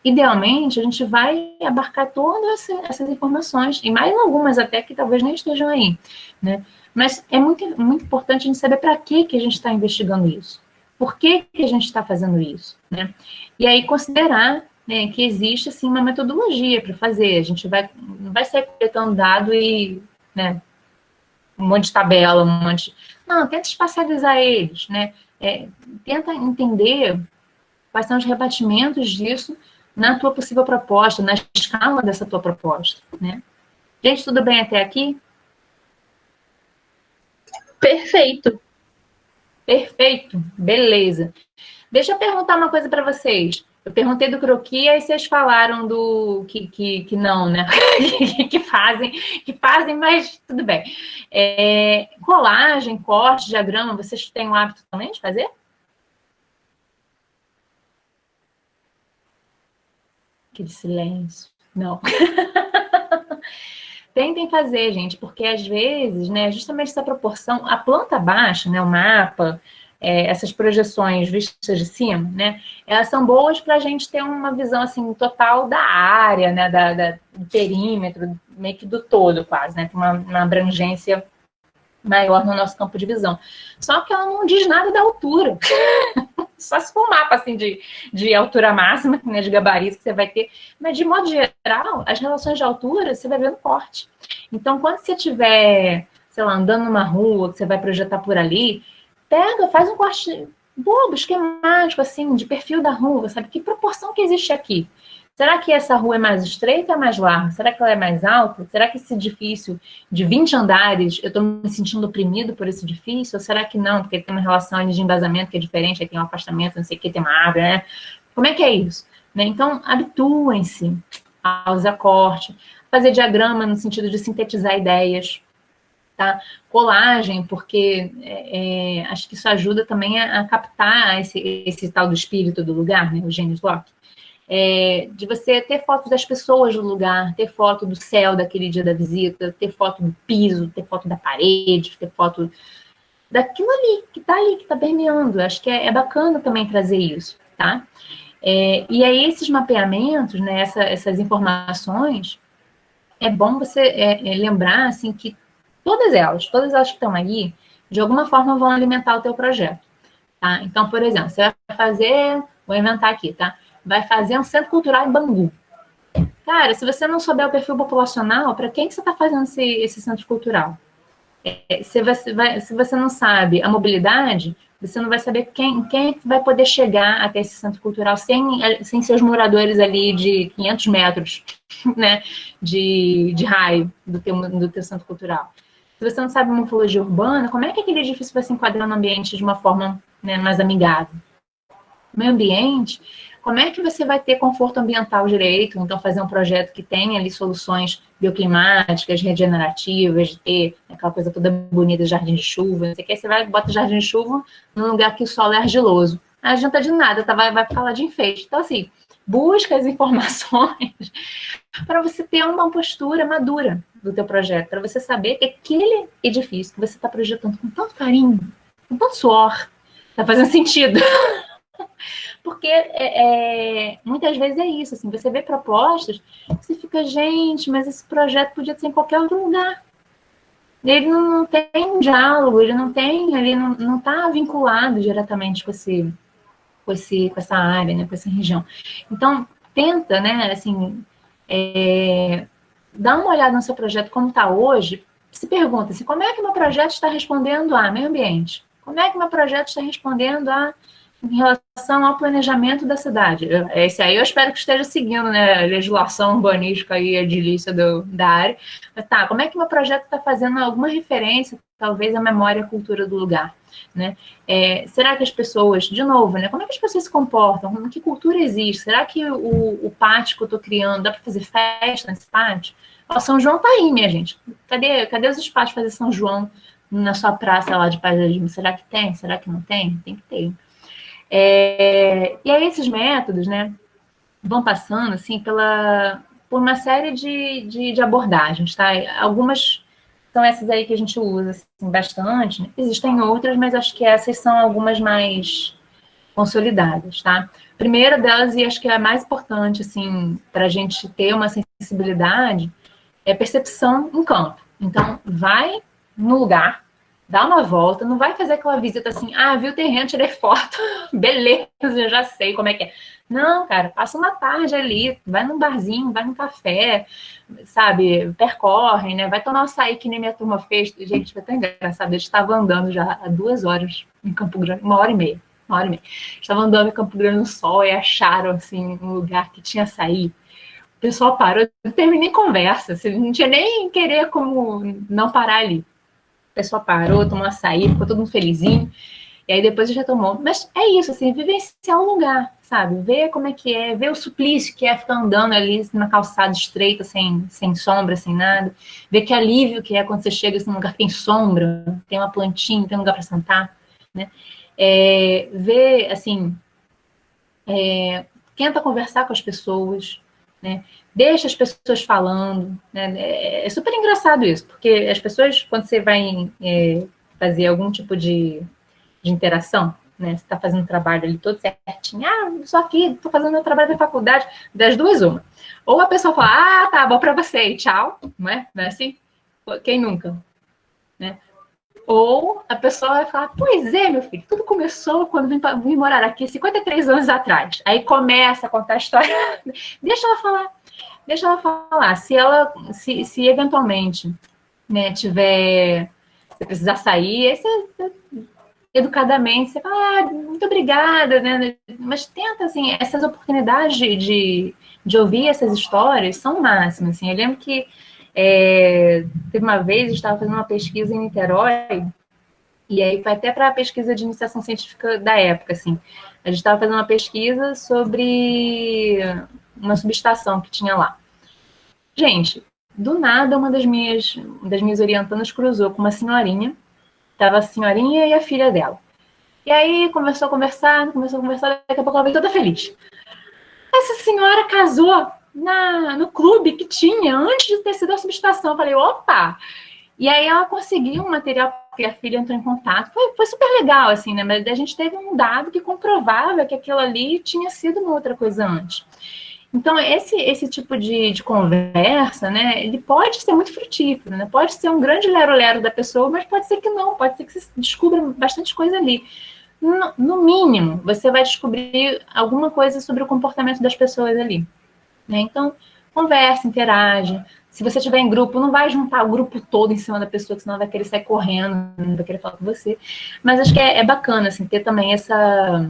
idealmente, a gente vai abarcar todas essas informações, e mais algumas até que talvez nem estejam aí, né? Mas é muito, muito importante a gente saber para que a gente está investigando isso. Por que a gente está fazendo isso, né? E aí considerar, né, que existe, assim, uma metodologia para fazer. A gente não vai sair coletando dado e, né, um monte de tabela, Não, tenta espacializar eles, né? Tenta entender quais são os rebatimentos disso na tua possível proposta, na escala dessa tua proposta, né? Gente, tudo bem até aqui? Perfeito. Perfeito, beleza. Deixa eu perguntar uma coisa para vocês. Eu perguntei do croquis, aí vocês falaram do que não, né? que fazem, mas tudo bem. Colagem, corte, diagrama, vocês têm o hábito também de fazer? Aquele silêncio. Não. Tentem fazer, gente, porque às vezes, né, justamente essa proporção, a planta baixa, né, o mapa, essas projeções vistas de cima, né, elas são boas para a gente ter uma visão, assim, total da área, né, do perímetro, meio que do todo, quase, né, uma abrangência maior no nosso campo de visão. Só que ela não diz nada da altura. Só se for um mapa, assim, de altura máxima, né, de gabarito que você vai ter. Mas, de modo geral, as relações de altura você vai ver no corte. Então, quando você estiver, sei lá, andando numa rua, que você vai projetar por ali, faz um corte bobo, esquemático, assim, de perfil da rua, sabe? Que proporção que existe aqui? Será que essa rua é mais estreita ou é mais larga? Será que ela é mais alta? Será que esse edifício de 20 andares, eu estou me sentindo oprimido por esse edifício? Ou será que não? Porque tem uma relação ali de embasamento que é diferente, aí tem um afastamento, não sei o que, tem uma árvore, né? Como é que é isso? Né? Então, habituem-se a usar corte, fazer diagrama no sentido de sintetizar ideias, tá? Colagem, porque acho que isso ajuda também a captar esse tal do espírito do lugar, né? O James Locke. De você ter fotos das pessoas do lugar, ter foto do céu daquele dia da visita, ter foto do piso, ter foto da parede, ter foto daquilo ali, que tá permeando. Acho que é bacana também trazer isso, tá? E aí esses mapeamentos, né, essas informações, é bom você lembrar, assim, que todas elas que estão aí, de alguma forma vão alimentar o teu projeto, tá? Então, por exemplo, você vai fazer, vou inventar aqui, tá? Vai fazer um centro cultural em Bangu. Cara, se você não souber o perfil populacional, para quem que você está fazendo esse centro cultural? Se você não sabe a mobilidade, você não vai saber quem vai poder chegar até esse centro cultural sem seus moradores ali de 500 metros, né, de raio do teu centro cultural. Se você não sabe morfologia urbana, como é que aquele edifício vai se enquadrar no ambiente de uma forma, né, mais amigável? Meio ambiente, como é que você vai ter conforto ambiental direito? Então, fazer um projeto que tenha ali soluções bioclimáticas, regenerativas, de ter aquela coisa toda bonita, jardim de chuva, não sei o que, você vai bota jardim de chuva num lugar que o solo é argiloso. Não adianta de nada, tá? Vai ficar lá de enfeite. Então, assim, busca as informações para você ter uma postura madura do teu projeto, para você saber que aquele edifício que você está projetando com tanto carinho, com tanto suor, está fazendo sentido. Porque muitas vezes é isso, assim, você vê propostas, você fica, gente, mas esse projeto podia ser em qualquer outro lugar. Ele não tem um diálogo, ele não está vinculado diretamente com essa área, né, com essa região. Então, tenta, né, assim, dá uma olhada no seu projeto como está hoje, se pergunta assim, como é que meu projeto está respondendo a meio ambiente? Como é que meu projeto está respondendo em relação ao planejamento da cidade? Esse aí eu espero que esteja seguindo, né, a legislação urbanística e edilícia da área. Mas tá, como é que meu projeto está fazendo alguma referência, talvez, à memória e à cultura do lugar? Né? Será que as pessoas, de novo, né, como é que as pessoas se comportam? Que cultura existe? Será que o pátio que eu estou criando, dá para fazer festa nesse pátio? Ó, São João tá aí, minha gente. Cadê os espaços para fazer São João na sua praça lá de paisagismo? Será que tem? Será que não tem? Tem que ter. E aí esses métodos, né, vão passando assim por uma série de abordagens, tá? Algumas são essas aí que a gente usa assim, bastante, né? Existem outras, mas acho que essas são algumas mais consolidadas, tá? A primeira delas, e acho que é a mais importante, assim, para a gente ter uma sensibilidade, é percepção em campo. Então, vai no lugar, dá uma volta, não vai fazer aquela visita assim, vi o terreno, tirei foto, beleza, eu já sei como é que é. Não, cara, passa uma tarde ali, vai num barzinho, vai num café, sabe, percorre, né, vai tomar um açaí que nem minha turma fez. Gente, foi tão engraçado, eu estava andando já há 2 horas em Campo Grande, 1h30. Estava andando em Campo Grande no sol e acharam, assim, um lugar que tinha açaí. O pessoal parou, eu terminei conversa, assim, não tinha nem querer como não parar ali. O pessoal parou, tomou açaí, ficou todo mundo felizinho, e aí depois já tomou. Mas é isso, assim, vivenciar o lugar, sabe? Ver como é que é, ver o suplício que é ficar andando ali na calçada estreita, sem sombra, sem nada. Ver que alívio que é quando você chega assim, num lugar que tem sombra, tem uma plantinha, tem um lugar para sentar, né? Ver, assim, tenta conversar com as pessoas, né? Deixa as pessoas falando, né? É super engraçado isso, porque as pessoas, quando você vai fazer algum tipo de interação, né? Você está fazendo um trabalho ali todo certinho, só aqui, estou fazendo meu trabalho da faculdade, das duas, uma. Ou a pessoa fala, tá bom para você, e tchau, não é? Não é assim? Quem nunca? Né? Ou a pessoa vai falar, pois é, meu filho, tudo começou quando vim morar aqui 53 anos atrás. Aí começa a contar a história. Deixa ela falar. Se eventualmente, né, se precisar sair, educadamente, você fala, muito obrigada, né? Mas tenta, assim, essas oportunidades de ouvir essas histórias são máximas, assim. Eu lembro que teve uma vez, eu estava fazendo uma pesquisa em Niterói, e aí foi até para a pesquisa de iniciação científica da época, assim. A gente estava fazendo uma pesquisa sobre uma subestação que tinha lá. Gente, do nada, uma das minhas orientandas cruzou com uma senhorinha, estava a senhorinha e a filha dela. E aí começou a conversar, daqui a pouco ela veio toda feliz. Essa senhora casou no clube que tinha antes de ter sido a subestação. Eu falei, opa! E aí ela conseguiu um material, porque a filha entrou em contato. Foi super legal, assim, né? Mas a gente teve um dado que comprovava que aquilo ali tinha sido uma outra coisa antes. Então, esse tipo de conversa, né, ele pode ser muito frutífero, né? Pode ser um grande lero-lero da pessoa, mas pode ser que não, pode ser que você descubra bastante coisa ali. No mínimo, você vai descobrir alguma coisa sobre o comportamento das pessoas ali, né? Então, conversa, interage. Se você estiver em grupo, não vai juntar o grupo todo em cima da pessoa, que senão vai querer sair correndo, não vai querer falar com você. Mas acho que é bacana, assim, ter também essa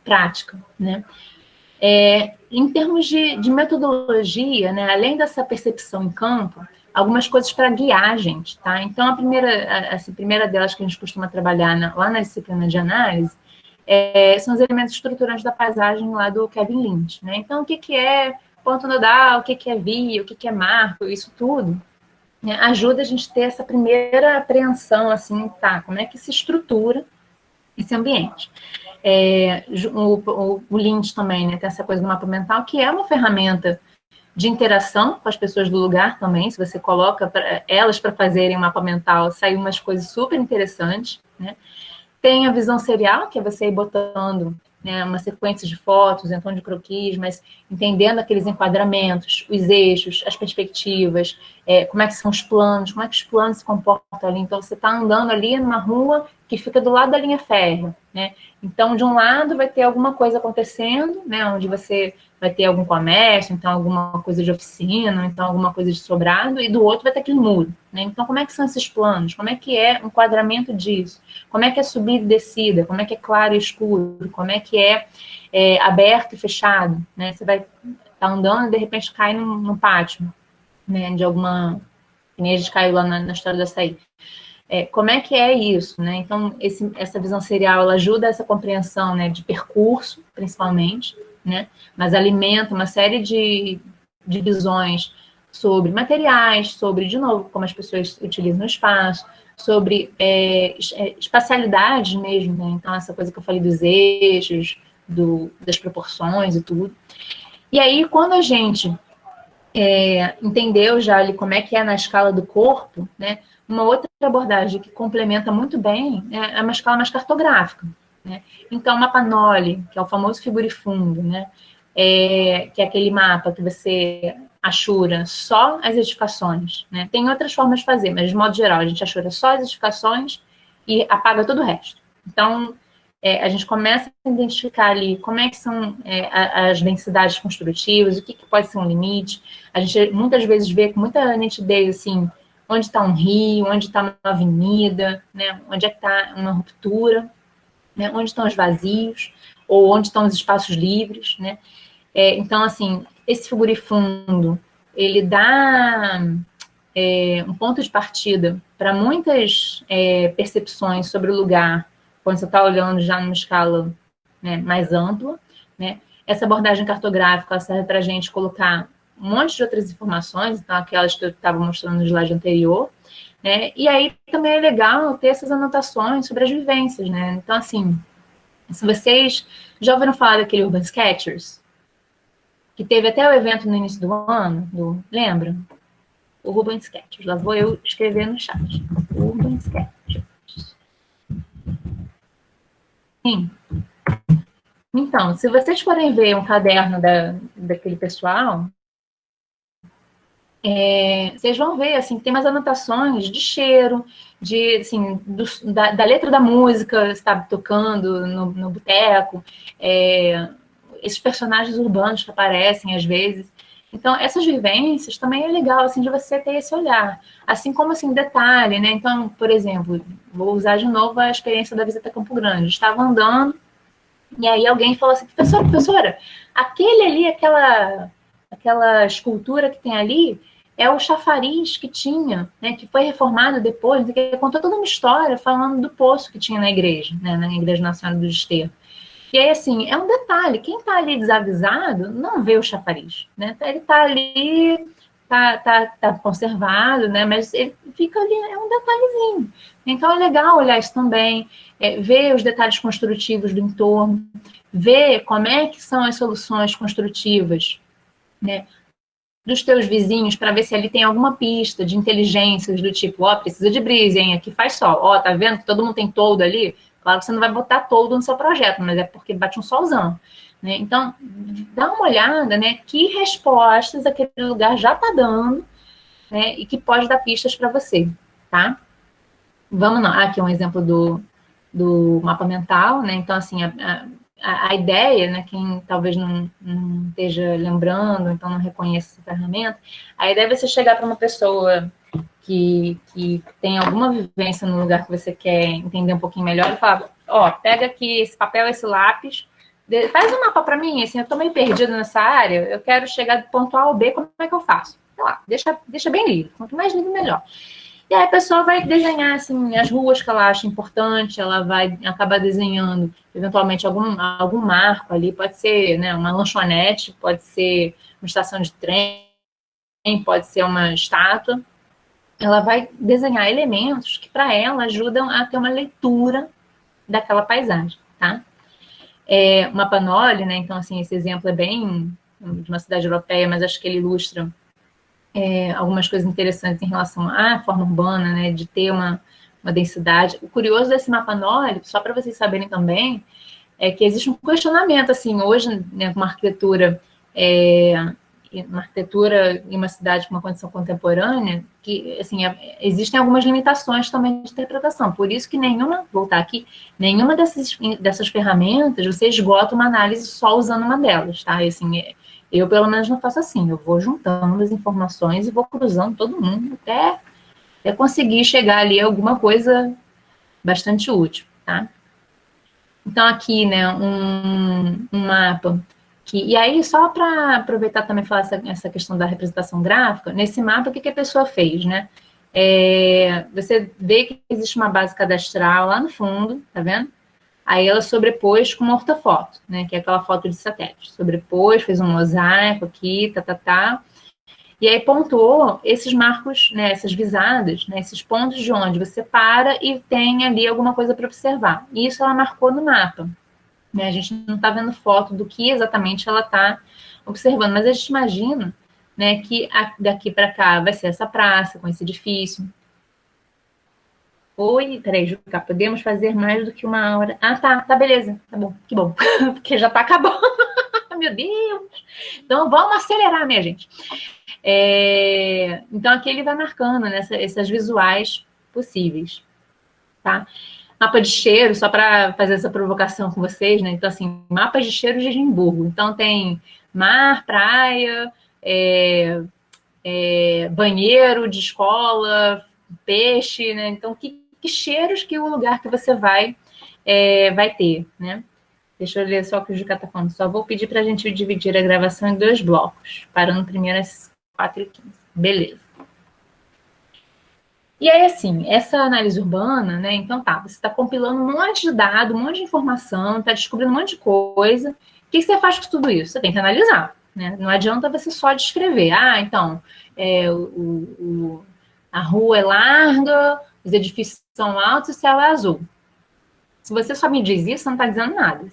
prática, né? Em termos de metodologia, né, além dessa percepção em campo, algumas coisas para guiar a gente, tá? Então, essa primeira delas que a gente costuma trabalhar lá na disciplina de análise são os elementos estruturantes da paisagem lá do Kevin Lynch, né? Então, o que é ponto nodal, o que é via, o que é marco, isso tudo, né, ajuda a gente a ter essa primeira apreensão, assim, tá, como é que se estrutura esse ambiente. O Lynch também, né, tem essa coisa do mapa mental, que é uma ferramenta de interação com as pessoas do lugar também. Se você coloca elas para fazerem um mapa mental, saem umas coisas super interessantes, né? Tem a visão serial, que é você ir botando, né, uma sequência de fotos, então de croquis, mas entendendo aqueles enquadramentos, os eixos, as perspectivas, como é que são os planos, como é que os planos se comportam ali. Então, você está andando ali numa rua que fica do lado da linha férrea, né? Então, de um lado vai ter alguma coisa acontecendo, né, onde você vai ter algum comércio, então alguma coisa de oficina, então alguma coisa de sobrado, e do outro vai ter aquele muro, né? Então, como é que são esses planos? Como é que é o enquadramento disso? Como é que é subida e descida? Como é que é claro e escuro? Como é que é aberto e fechado? Né? Você vai estar andando e, de repente, cai num pátio, né, de alguma... Que nem a gente caiu lá na história da açaí. Como é que é isso, né? Então, essa visão serial, ela ajuda essa compreensão, né, de percurso, principalmente, né? Mas alimenta uma série de visões sobre materiais, sobre, de novo, como as pessoas utilizam o espaço, sobre espacialidade mesmo, né? Então, essa coisa que eu falei dos eixos, das proporções e tudo. E aí, quando a gente entendeu já ali como é que é na escala do corpo, né? Uma outra abordagem que complementa muito bem é uma escala mais cartográfica, né? Então, o mapa Nolli, que é o famoso figurifundo, né? Que é aquele mapa que você achura só as edificações, né? Tem outras formas de fazer, mas de modo geral, a gente achura só as edificações e apaga todo o resto. Então, a gente começa a identificar ali como é que são as densidades construtivas, o que pode ser um limite. A gente muitas vezes vê com muita nitidez, assim, onde está um rio, onde está uma avenida, né? Onde é que está uma ruptura, né? Onde estão os vazios, ou onde estão os espaços livres, né? Então, assim, esse figurifundo, ele dá um ponto de partida para muitas percepções sobre o lugar, quando você está olhando já numa escala, né, mais ampla, né? Essa abordagem cartográfica serve para a gente colocar um monte de outras informações, então aquelas que eu estava mostrando no slide anterior, né? E aí também é legal ter essas anotações sobre as vivências, né? Então, assim, se vocês já ouviram falar daquele Urban Sketchers, que teve até o evento no início do ano, lembra? O Urban Sketchers, lá vou eu escrever no chat. Urban Sketchers. Sim. Então, se vocês forem ver um caderno daquele pessoal, vocês vão ver, assim, tem umas anotações de cheiro, assim, da letra da música, está tocando no boteco, esses personagens urbanos que aparecem às vezes. Então, essas vivências também é legal, assim, de você ter esse olhar. Assim como, assim, detalhe, né? Então, por exemplo, vou usar de novo a experiência da visita a Campo Grande. Estava andando, e aí alguém falou assim, professora, aquele ali, aquela escultura que tem ali, é o chafariz que tinha, né? Que foi reformado depois, que contou toda uma história falando do poço que tinha na igreja, né? Na Igreja Nacional do Desterro. E aí, assim, é um detalhe. Quem está ali desavisado não vê o chafariz, né? Ele está ali, tá conservado, né? Mas ele fica ali, é um detalhezinho. Então, é legal olhar isso também, ver os detalhes construtivos do entorno, ver como é que são as soluções construtivas, né? Dos teus vizinhos, para ver se ali tem alguma pista de inteligências do tipo, ó, precisa de brisa, hein? Aqui faz sol. Ó, tá vendo que todo mundo tem toldo ali? Claro que você não vai botar toldo no seu projeto, mas é porque bate um solzão, né? Então, dá uma olhada, né? Que respostas aquele lugar já está dando, né? E que pode dar pistas para você, tá? Vamos lá. Aqui é um exemplo do mapa mental, né? Então, assim, a ideia, né? Quem talvez não esteja lembrando, então não reconheça essa ferramenta, a ideia é você chegar para uma pessoa que tem alguma vivência no lugar que você quer entender um pouquinho melhor e falar, ó, pega aqui esse papel, esse lápis, faz um mapa para mim, assim, eu tô meio perdido nessa área, eu quero chegar do ponto A ao B, como é que eu faço? Sei lá, deixa bem livre, quanto mais livre, melhor. E aí a pessoa vai desenhar, assim, as ruas que ela acha importante, ela vai acabar desenhando, eventualmente, algum marco ali, pode ser, né, uma lanchonete, pode ser uma estação de trem, pode ser uma estátua. Ela vai desenhar elementos que, para ela, ajudam a ter uma leitura daquela paisagem, tá? O Mapanoli, né? Então, assim, esse exemplo é bem de uma cidade europeia, mas acho que ele ilustra algumas coisas interessantes em relação à forma urbana, né? De ter uma densidade. O curioso desse Mapanoli, só para vocês saberem também, é que existe um questionamento, assim, hoje, né, com uma arquitetura em uma cidade com uma condição contemporânea, que, assim, existem algumas limitações também de interpretação. Por isso que voltar aqui, nenhuma dessas ferramentas você esgota uma análise só usando uma delas, tá? E, assim, eu, pelo menos, não faço assim. Eu vou juntando as informações e vou cruzando todo mundo até conseguir chegar ali a alguma coisa bastante útil, tá? Então, aqui, né, um mapa. E aí, só para aproveitar também e falar essa questão da representação gráfica, nesse mapa, o que a pessoa fez, né? Você vê que existe uma base cadastral lá no fundo, tá vendo? Aí ela sobrepôs com uma ortofoto, né? Que é aquela foto de satélite. Sobrepôs, fez um mosaico aqui, e aí pontuou esses marcos, né? Essas visadas, né? Esses pontos de onde você para e tem ali alguma coisa para observar. E isso ela marcou no mapa. A gente não está vendo foto do que exatamente ela está observando, mas a gente imagina, né, que daqui para cá vai ser essa praça com esse edifício. Oi, peraí, Juca, podemos fazer mais do que uma hora? Ah, tá, beleza, tá bom, que bom, porque já está acabando, meu Deus. Então, vamos acelerar, minha gente. Então, aqui ele vai marcando, né, essas visuais possíveis, tá? Mapa de cheiro, só para fazer essa provocação com vocês, né? Então, assim, mapas de cheiro de Edimburgo. Então, tem mar, praia, banheiro de escola, peixe, né? Então, que cheiros que o lugar que você vai ter, né? Deixa eu ler só o que o Juca está falando. Só vou pedir para a gente dividir a gravação em 2 blocos, parando primeiro às 4h15. Beleza. E aí, assim, essa análise urbana, né? Então, você está compilando um monte de dado, um monte de informação, está descobrindo um monte de coisa. O que você faz com tudo isso? Você tem que analisar, né? Não adianta você só descrever. Então, a rua é larga, os edifícios são altos e o céu é azul. Se você só me diz isso, não está dizendo nada.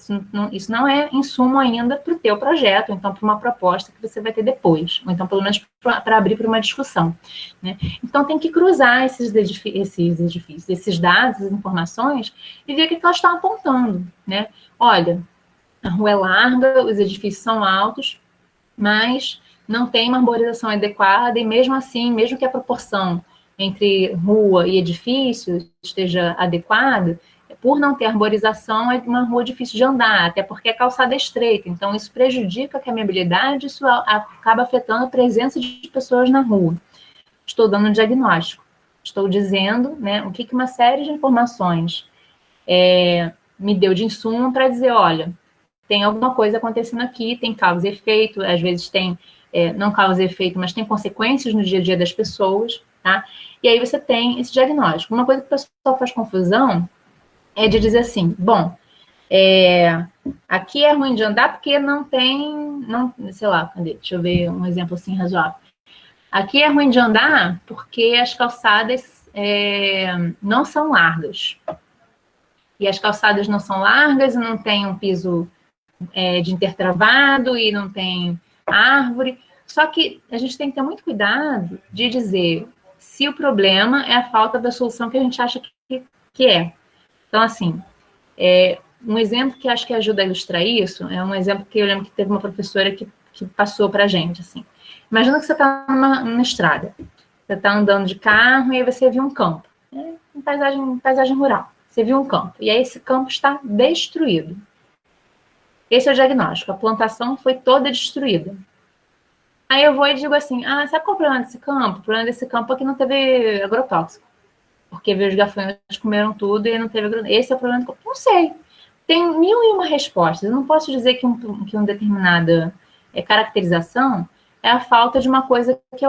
Isso não é insumo ainda para o teu projeto, ou então para uma proposta que você vai ter depois, ou então pelo menos para abrir para uma discussão, né? Então tem que cruzar esses edifícios, esses dados, essas informações, e ver o que elas estão apontando, né? Olha, a rua é larga, os edifícios são altos, mas não tem uma arborização adequada, e mesmo assim, mesmo que a proporção entre rua e edifício esteja adequada, por não ter arborização, é uma rua difícil de andar, até porque a calçada é estreita. Então, isso prejudica a caminhabilidade, isso acaba afetando a presença de pessoas na rua. Estou dando um diagnóstico. Estou dizendo, né, o que uma série de informações me deu de insumo para dizer, olha, tem alguma coisa acontecendo aqui, tem causa e efeito, às vezes tem, não causa e efeito, mas tem consequências no dia a dia das pessoas, tá? E aí você tem esse diagnóstico. Uma coisa que o pessoal faz confusão é de dizer assim, bom, aqui é ruim de andar porque não tem, sei lá, deixa eu ver um exemplo assim razoável. Aqui é ruim de andar porque as calçadas não são largas. E as calçadas não são largas e não tem um piso de intertravado e não tem árvore. Só que a gente tem que ter muito cuidado de dizer se o problema é a falta da solução que a gente acha que é. Então, assim, um exemplo que acho que ajuda a ilustrar isso é um exemplo que eu lembro que teve uma professora que passou para a gente, assim. Imagina que você está numa estrada. Você está andando de carro e aí você viu um campo. Paisagem rural. Você viu um campo. E aí esse campo está destruído. Esse é o diagnóstico. A plantação foi toda destruída. Aí eu vou e digo assim, sabe qual é o problema desse campo? O problema desse campo é que não teve agrotóxico. Porque os gafanhotos comeram tudo e não teve agrotóxico. Esse é o problema do campo. Não sei. Tem 1001 respostas. Eu não posso dizer que uma determinada caracterização é a falta de uma coisa que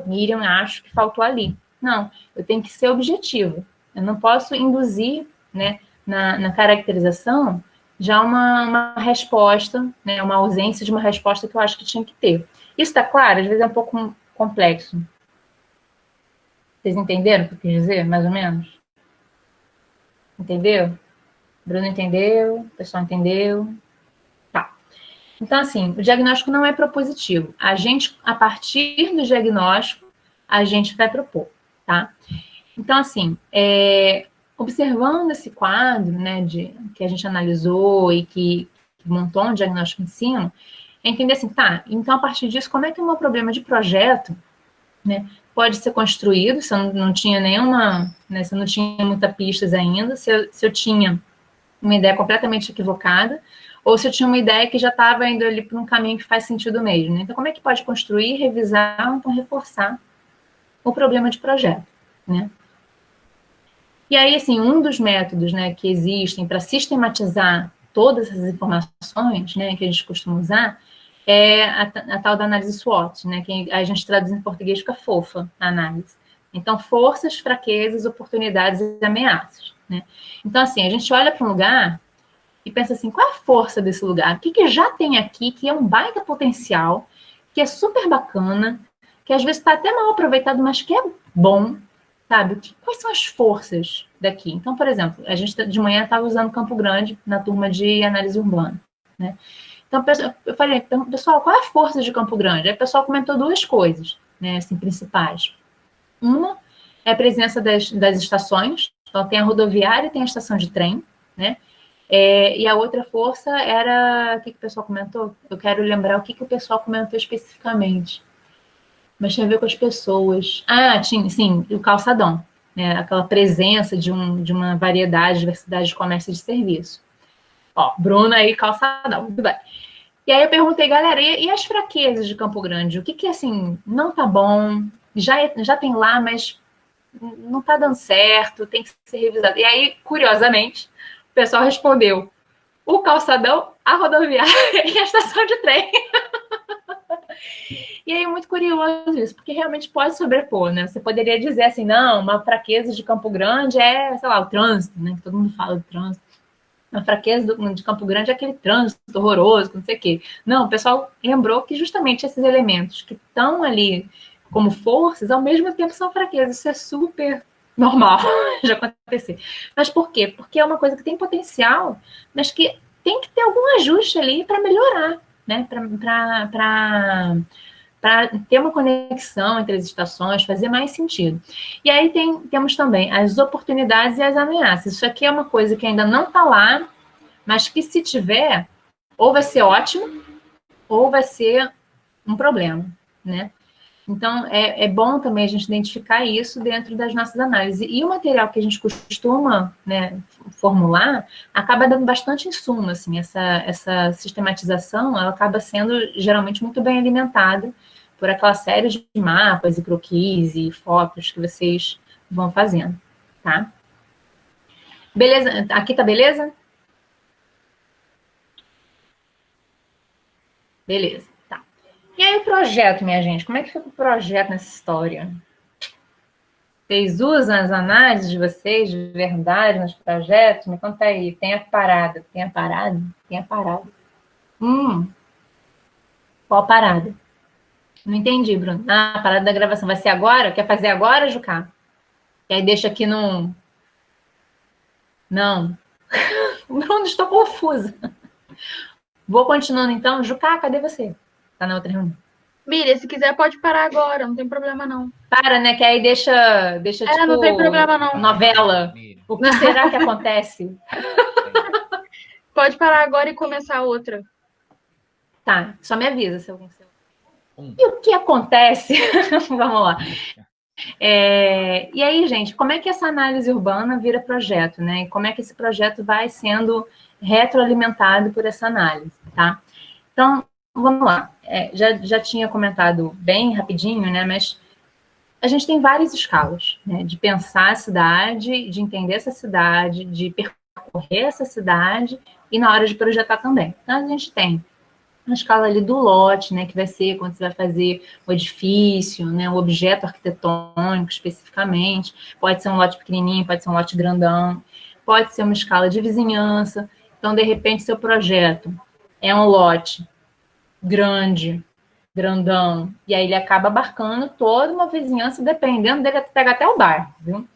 Miriam, acho que faltou ali. Não, eu tenho que ser objetiva. Eu não posso induzir, né, na caracterização já uma resposta, né, uma ausência de uma resposta que eu acho que tinha que ter. Isso está claro? Às vezes é um pouco complexo. Vocês entenderam o que eu quis dizer, mais ou menos? Entendeu? Bruno entendeu? O pessoal entendeu? Tá. Então, assim, o diagnóstico não é propositivo. A partir do diagnóstico, a gente vai propor, tá? Então, assim, observando esse quadro, né, que a gente analisou e que montou um diagnóstico em cima, é entender assim, tá, então a partir disso, como é que o meu problema de projeto, né, pode ser construído, se eu não tinha nenhuma, né, se eu não tinha muitas pistas ainda, se eu tinha uma ideia completamente equivocada, ou se eu tinha uma ideia que já estava indo ali para um caminho que faz sentido mesmo, né? Então, como é que pode construir, revisar, então reforçar o problema de projeto, né? E aí, assim, um dos métodos, né, que existem para sistematizar todas essas informações, né, que a gente costuma usar, é a tal da análise SWOT, né, que a gente traduz em português fica fofa, a análise. Então, forças, fraquezas, oportunidades e ameaças, né? Então, assim, a gente olha para um lugar e pensa assim, qual é a força desse lugar? O que já tem aqui, que é um baita potencial, que é super bacana, que às vezes está até mal aproveitado, mas que é bom, sabe? Quais são as forças daqui? Então, por exemplo, a gente de manhã estava usando Campo Grande na turma de análise urbana, né? Então, eu falei, pessoal, qual é a força de Campo Grande? Aí o pessoal comentou duas coisas, né, assim, principais. Uma é a presença das estações, então tem a rodoviária e tem a estação de trem, né? E a outra força era, o que o pessoal comentou? Eu quero lembrar o que o pessoal comentou especificamente. Mas tinha a ver com as pessoas. Tinha, sim, o calçadão, né? Aquela presença de uma variedade, diversidade de comércio e de serviço. Ó, Bruna aí, calçadão, tudo bem. E aí eu perguntei, galera, e as fraquezas de Campo Grande? O que assim, não tá bom, já tem lá, mas não tá dando certo, tem que ser revisado. E aí, curiosamente, o pessoal respondeu, o calçadão, a rodoviária e a estação de trem. E aí, muito curioso isso, porque realmente pode sobrepor, né? Você poderia dizer assim, não, uma fraqueza de Campo Grande é, sei lá, o trânsito, né? Todo mundo fala do trânsito. A fraqueza de Campo Grande é aquele trânsito horroroso, não sei o quê. Não, o pessoal lembrou que justamente esses elementos que estão ali como forças, ao mesmo tempo são fraquezas. Isso é super normal de acontecer. Mas por quê? Porque é uma coisa que tem potencial, mas que tem que ter algum ajuste ali para melhorar, né? Para ter uma conexão entre as estações, fazer mais sentido. E aí temos também as oportunidades e as ameaças. Isso aqui é uma coisa que ainda não está lá, mas que se tiver, ou vai ser ótimo, ou vai ser um problema, né? Então, é bom também a gente identificar isso dentro das nossas análises. E o material que a gente costuma, né, formular acaba dando bastante insumo, assim, essa sistematização, ela acaba sendo geralmente muito bem alimentada por aquela série de mapas e croquis e fotos que vocês vão fazendo, tá? Beleza? Aqui tá beleza? Beleza, tá. E aí o projeto, minha gente? Como é que fica o projeto nessa história? Vocês usam as análises de vocês de verdade nos projetos? Me conta aí. Tem a parada. Tem a parada? Tem a parada. Qual parada? Não entendi, Bruno. Ah, a parada da gravação vai ser agora? Quer fazer agora, Jucá? E aí deixa aqui no... Não. Bruno, estou confusa. Vou continuando então. Jucá, cadê você? Tá na outra reunião. Miriam, se quiser pode parar agora, não tem problema não. Para, né? Que aí deixa tipo... não tem problema não. Novela. O que será que acontece? Pode parar agora e começar outra. Tá, só me avisa se alguém... E o que acontece? Vamos lá. E aí, gente, como é que essa análise urbana vira projeto, né? E como é que esse projeto vai sendo retroalimentado por essa análise, tá? Então, vamos lá. Já tinha comentado bem rapidinho, né? Mas a gente tem várias escalas, né? De pensar a cidade, de entender essa cidade, de percorrer essa cidade e na hora de projetar também. Então, a gente tem na escala ali do lote, né, que vai ser quando você vai fazer o edifício, né, o objeto arquitetônico especificamente, pode ser um lote pequenininho, pode ser um lote grandão, pode ser uma escala de vizinhança. Então, de repente, seu projeto é um lote grande, grandão, e aí ele acaba abarcando toda uma vizinhança, dependendo dele, pega até o bairro, viu?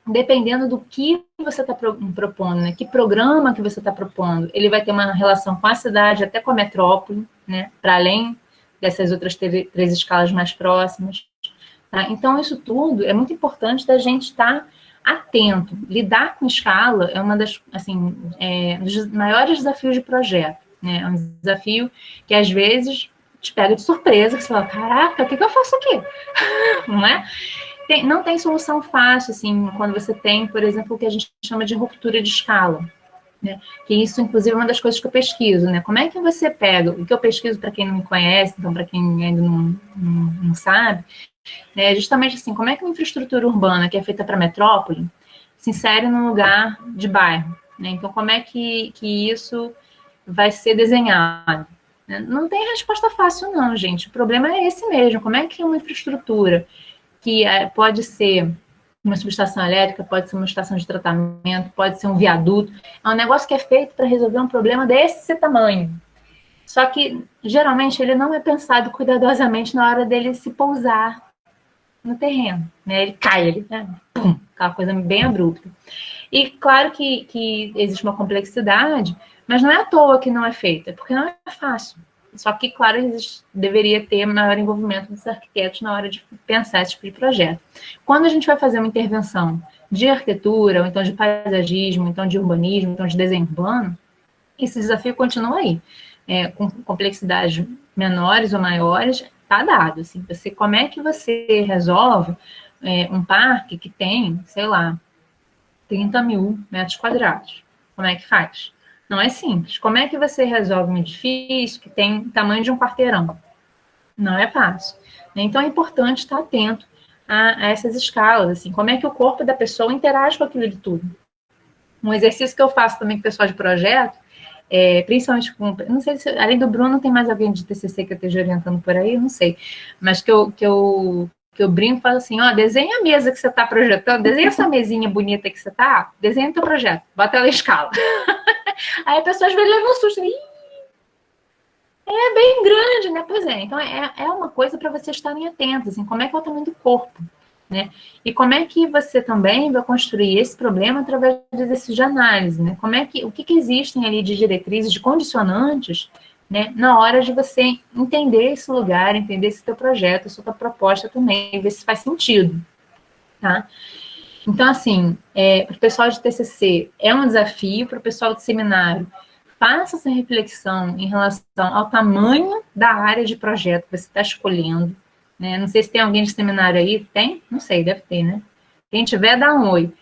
Dependendo do que você está propondo, né? Que programa que você está propondo, ele vai ter uma relação com a cidade, até com a metrópole, né? Para além dessas outras três escalas mais próximas. Tá? Então, isso tudo é muito importante da gente estar atento. Lidar com escala é uma das, assim, dos maiores desafios de projeto, né? É um desafio que, às vezes, te pega de surpresa, que você fala, caraca, o que eu faço aqui? Não é? Não tem solução fácil, assim, quando você tem, por exemplo, o que a gente chama de ruptura de escala, né? Que isso, inclusive, é uma das coisas que eu pesquiso, né? Como é que você pega, o que eu pesquiso para quem não me conhece, então, para quem ainda não sabe, né? Justamente assim, como é que uma infraestrutura urbana que é feita para metrópole se insere num lugar de bairro, né? Então, como é que isso vai ser desenhado? Não tem resposta fácil, não, gente. O problema é esse mesmo. Como é que uma infraestrutura que pode ser uma subestação elétrica, pode ser uma estação de tratamento, pode ser um viaduto. É um negócio que é feito para resolver um problema desse tamanho. Só que, geralmente, ele não é pensado cuidadosamente na hora dele se pousar no terreno, né? Ele cai, né? Pum, aquela coisa bem abrupta. E claro que existe uma complexidade, mas não é à toa que não é feita, porque não é fácil. Só que, claro, deveria ter maior envolvimento dos arquitetos na hora de pensar esse tipo de projeto. Quando a gente vai fazer uma intervenção de arquitetura, ou então de paisagismo, ou então de urbanismo, ou então de desenho urbano, esse desafio continua aí. Com complexidades menores ou maiores, está dado. Assim, como é que você resolve um parque que tem, sei lá, 30 mil metros quadrados? Como é que faz? Não é simples. Como é que você resolve um edifício que tem o tamanho de um quarteirão? Não é fácil. Então, é importante estar atento a essas escalas. Assim, como é que o corpo da pessoa interage com aquilo de tudo? Um exercício que eu faço também com o pessoal de projeto, principalmente com... Não sei se, além do Bruno, tem mais alguém de TCC que eu esteja orientando por aí? Não sei. Mas que eu brinco e falo assim, desenha a mesa que você está projetando, desenha essa mesinha bonita que você está, desenha o teu projeto, bota ela em escala. Aí a pessoa às vezes leva um susto. É bem grande, né? Pois é. Então, é uma coisa para vocês estarem atentos, assim, como é que é o tamanho do corpo, né? E como é que você também vai construir esse problema através de exercícios de análise, né? O que existem ali de diretrizes, de condicionantes, né? Na hora de você entender esse lugar, entender esse teu projeto, essa tua proposta também, ver se faz sentido, tá? Então, assim, para o pessoal de TCC é um desafio, para o pessoal de seminário faça essa reflexão em relação ao tamanho da área de projeto que você está escolhendo, né? Não sei se tem alguém de seminário aí, tem? Não sei, deve ter, né? Quem tiver, dá um oi.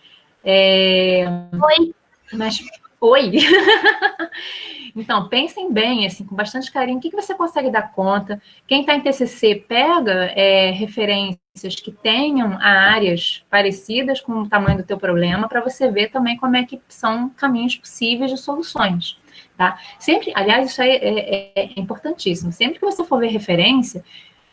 Oi. Mas, oi! Então, pensem bem, assim, com bastante carinho, o que você consegue dar conta. Quem está em TCC, pega referências que tenham áreas parecidas com o tamanho do teu problema, para você ver também como é que são caminhos possíveis de soluções, tá? Sempre, aliás, isso aí é importantíssimo. Sempre que você for ver referência,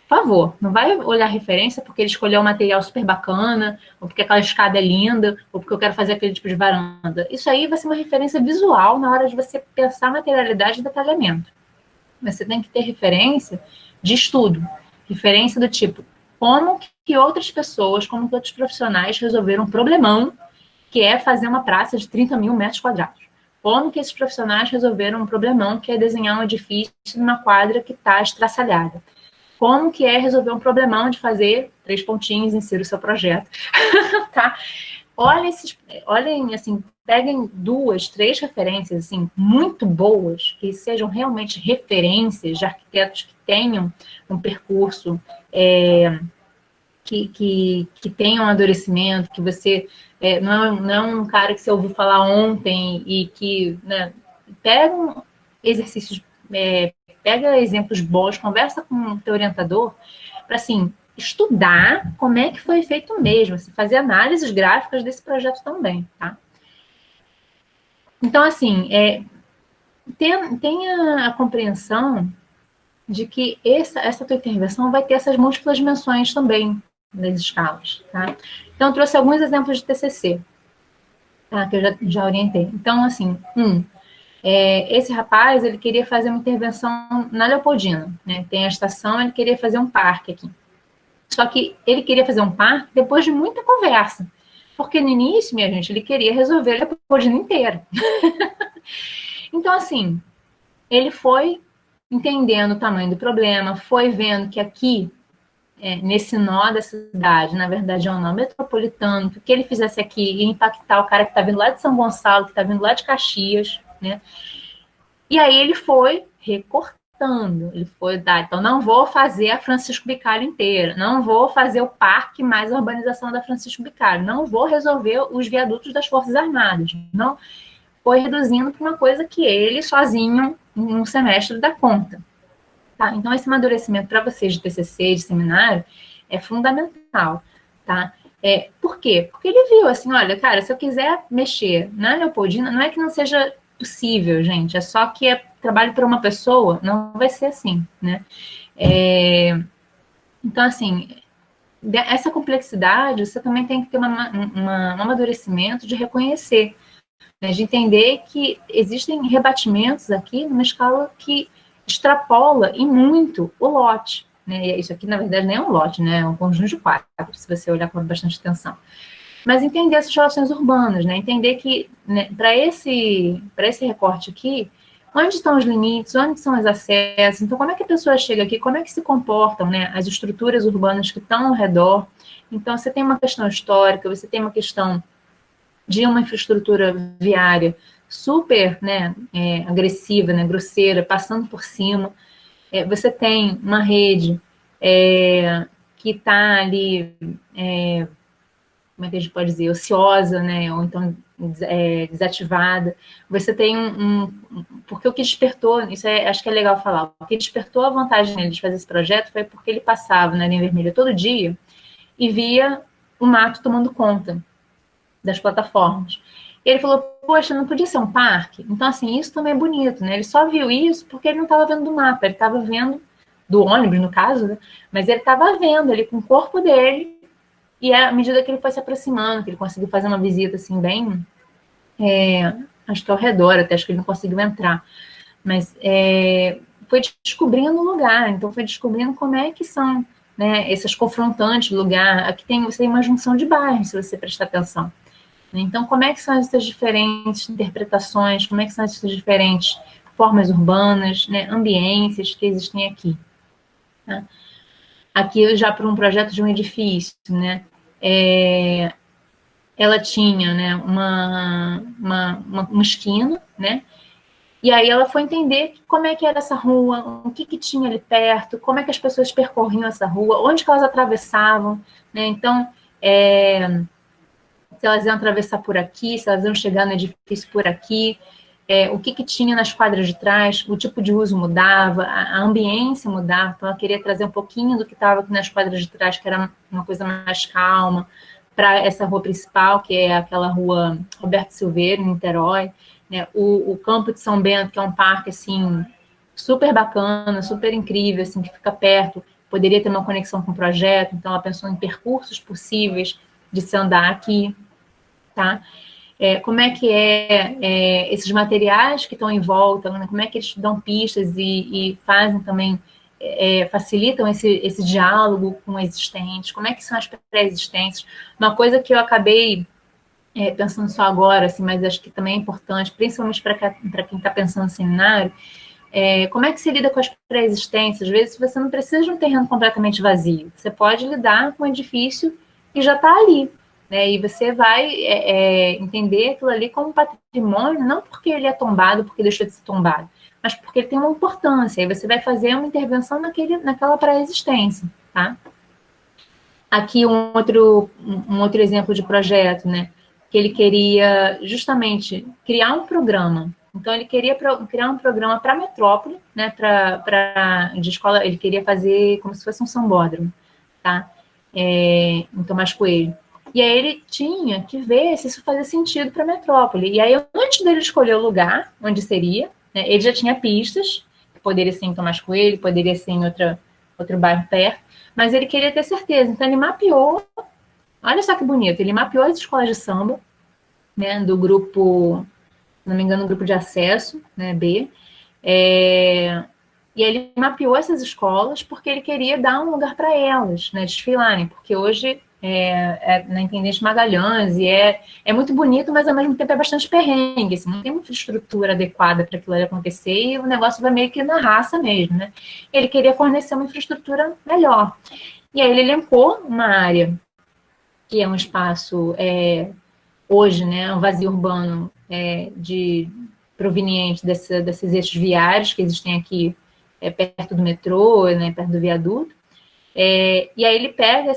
por favor, não vai olhar referência porque ele escolheu um material super bacana, ou porque aquela escada é linda, ou porque eu quero fazer aquele tipo de varanda. Isso aí vai ser uma referência visual na hora de você pensar materialidade e detalhamento. Você tem que ter referência de estudo. Referência do tipo, como que outras pessoas, como que outros profissionais resolveram um problemão que é fazer uma praça de 30 mil metros quadrados. Como que esses profissionais resolveram um problemão que é desenhar um edifício numa quadra que está estraçalhada. Como que é resolver um problemão de fazer 3 pontinhos, insira o seu projeto, tá? Olhem, assim, peguem 2, 3 referências, assim, muito boas, que sejam realmente referências de arquitetos que tenham um percurso, que tenham amadurecimento, que você não é um cara que você ouviu falar ontem e que, né, pega exercícios, pega exemplos bons, conversa com o teu orientador para, assim, estudar como é que foi feito mesmo, assim, fazer análises gráficas desse projeto também, tá? Então, assim, tenha a compreensão de que essa tua intervenção vai ter essas múltiplas dimensões também nas escalas, tá? Então, eu trouxe alguns exemplos de TCC, tá? Que eu já orientei. Então, assim, esse rapaz, ele queria fazer uma intervenção na Leopoldina, né? Tem a estação, ele queria fazer um parque aqui. Só que ele queria fazer um parque depois de muita conversa. Porque no início, minha gente, ele queria resolver a Leopoldina inteira. Então, assim, ele foi entendendo o tamanho do problema, foi vendo que aqui, nesse nó da cidade, na verdade é um nó metropolitano, que o que ele fizesse aqui ia impactar o cara que está vindo lá de São Gonçalo, que está vindo lá de Caxias, né? E aí ele foi recortando, ele foi dar, então não vou fazer a Francisco Bicalho inteira, não vou fazer o parque mais a urbanização da Francisco Bicalho, não vou resolver os viadutos das Forças Armadas, não, foi reduzindo para uma coisa que ele sozinho, em um semestre, dá conta. Tá? Então, esse amadurecimento para vocês de TCC, de seminário, é fundamental, tá? Por quê? Porque ele viu assim, olha, cara, se eu quiser mexer na Leopoldina, não é que não seja possível, gente, é só que é trabalho para uma pessoa, não vai ser assim, né? Então, assim, essa complexidade, você também tem que ter um amadurecimento de reconhecer, né, de entender que existem rebatimentos aqui numa escala que extrapola e muito o lote. Né? Isso aqui, na verdade, nem é um lote, né? É um conjunto de quadros, se você olhar com bastante atenção. Mas entender essas relações urbanas, né? Entender que, né, para esse recorte aqui, onde estão os limites, onde são os acessos, então como é que a pessoa chega aqui, como é que se comportam, né, as estruturas urbanas que estão ao redor. Então, você tem uma questão histórica, você tem uma questão de uma infraestrutura viária super, né, agressiva, né, grosseira, passando por cima. Você tem uma rede que está ali, como é que a gente pode dizer, ociosa, né, ou então desativada. Você tem porque o que despertou, isso acho que é legal falar, o que despertou a vontade dele de fazer esse projeto foi porque ele passava na linha vermelha todo dia e via o mato tomando conta das plataformas. E ele falou, poxa, não podia ser um parque? Então, assim, isso também é bonito, né? Ele só viu isso porque ele não estava vendo do mapa, ele estava vendo do ônibus, no caso, né? Mas ele estava vendo ali com o corpo dele, e à medida que ele foi se aproximando, que ele conseguiu fazer uma visita, assim, bem... acho que ao redor, até acho que ele não conseguiu entrar. Mas foi descobrindo o lugar, então foi descobrindo como é que são, né, esses confrontantes lugar. Aqui você tem uma junção de bairros, se você prestar atenção. Então, como é que são essas diferentes interpretações, como é que são essas diferentes formas urbanas, né, ambiências que existem aqui. Tá? Aqui, já para um projeto de um edifício, né, ela tinha, né, uma esquina, né, E aí ela foi entender como é que era essa rua, o que tinha ali perto, como é que as pessoas percorriam essa rua, onde que elas atravessavam, né? Então, se elas iam atravessar por aqui, se elas iam chegar no edifício por aqui, o que tinha nas quadras de trás, o tipo de uso mudava, a ambiência mudava, então ela queria trazer um pouquinho do que estava aqui nas quadras de trás, que era uma coisa mais calma, para essa rua principal, que é aquela rua Roberto Silveira, em Niterói, né? O Campo de São Bento, que é um parque, assim, super bacana, super incrível, assim, que fica perto, poderia ter uma conexão com o projeto, então ela pensou em percursos possíveis de se andar aqui, tá? Como é que esses materiais que estão em volta, né? Como é que eles dão pistas e fazem também, facilitam esse diálogo com existentes, como é que são as pré-existências. Uma coisa que eu acabei pensando só agora, assim, mas acho que também é importante, principalmente para quem está pensando no seminário, como é que se lida com as pré-existências? Às vezes você não precisa de um terreno completamente vazio, você pode lidar com um edifício que já está ali, né? E você vai entender aquilo ali como patrimônio, não porque ele é tombado, porque deixou de ser tombado, mas porque ele tem uma importância, e você vai fazer uma intervenção naquela pré-existência, tá? Aqui um outro exemplo de projeto, né? Que ele queria justamente criar um programa. Então, ele queria criar um programa para a metrópole, né? De escola, ele queria fazer como se fosse um sambódromo, tá? Em Tomás Coelho. E aí ele tinha que ver se isso fazia sentido para a metrópole. E aí, antes dele escolher o lugar onde seria, né, ele já tinha pistas, que poderia ser em Tomás Coelho, poderia ser em outro bairro perto, mas ele queria ter certeza. Então, ele mapeou, olha só que bonito, ele mapeou as escolas de samba, né, do grupo, se não me engano, do grupo de acesso, né, B, e ele mapeou essas escolas porque ele queria dar um lugar para elas, né, desfilarem, porque hoje na Intendente Magalhães, e é muito bonito, mas ao mesmo tempo é bastante perrengue, assim, não tem uma infraestrutura adequada para aquilo ali acontecer, e o negócio vai meio que na raça mesmo, né? Ele queria fornecer uma infraestrutura melhor. E aí ele elencou uma área que é um espaço, hoje, né, um vazio urbano proveniente desses eixos viários que existem aqui perto do metrô, né, perto do viaduto. E aí ele pega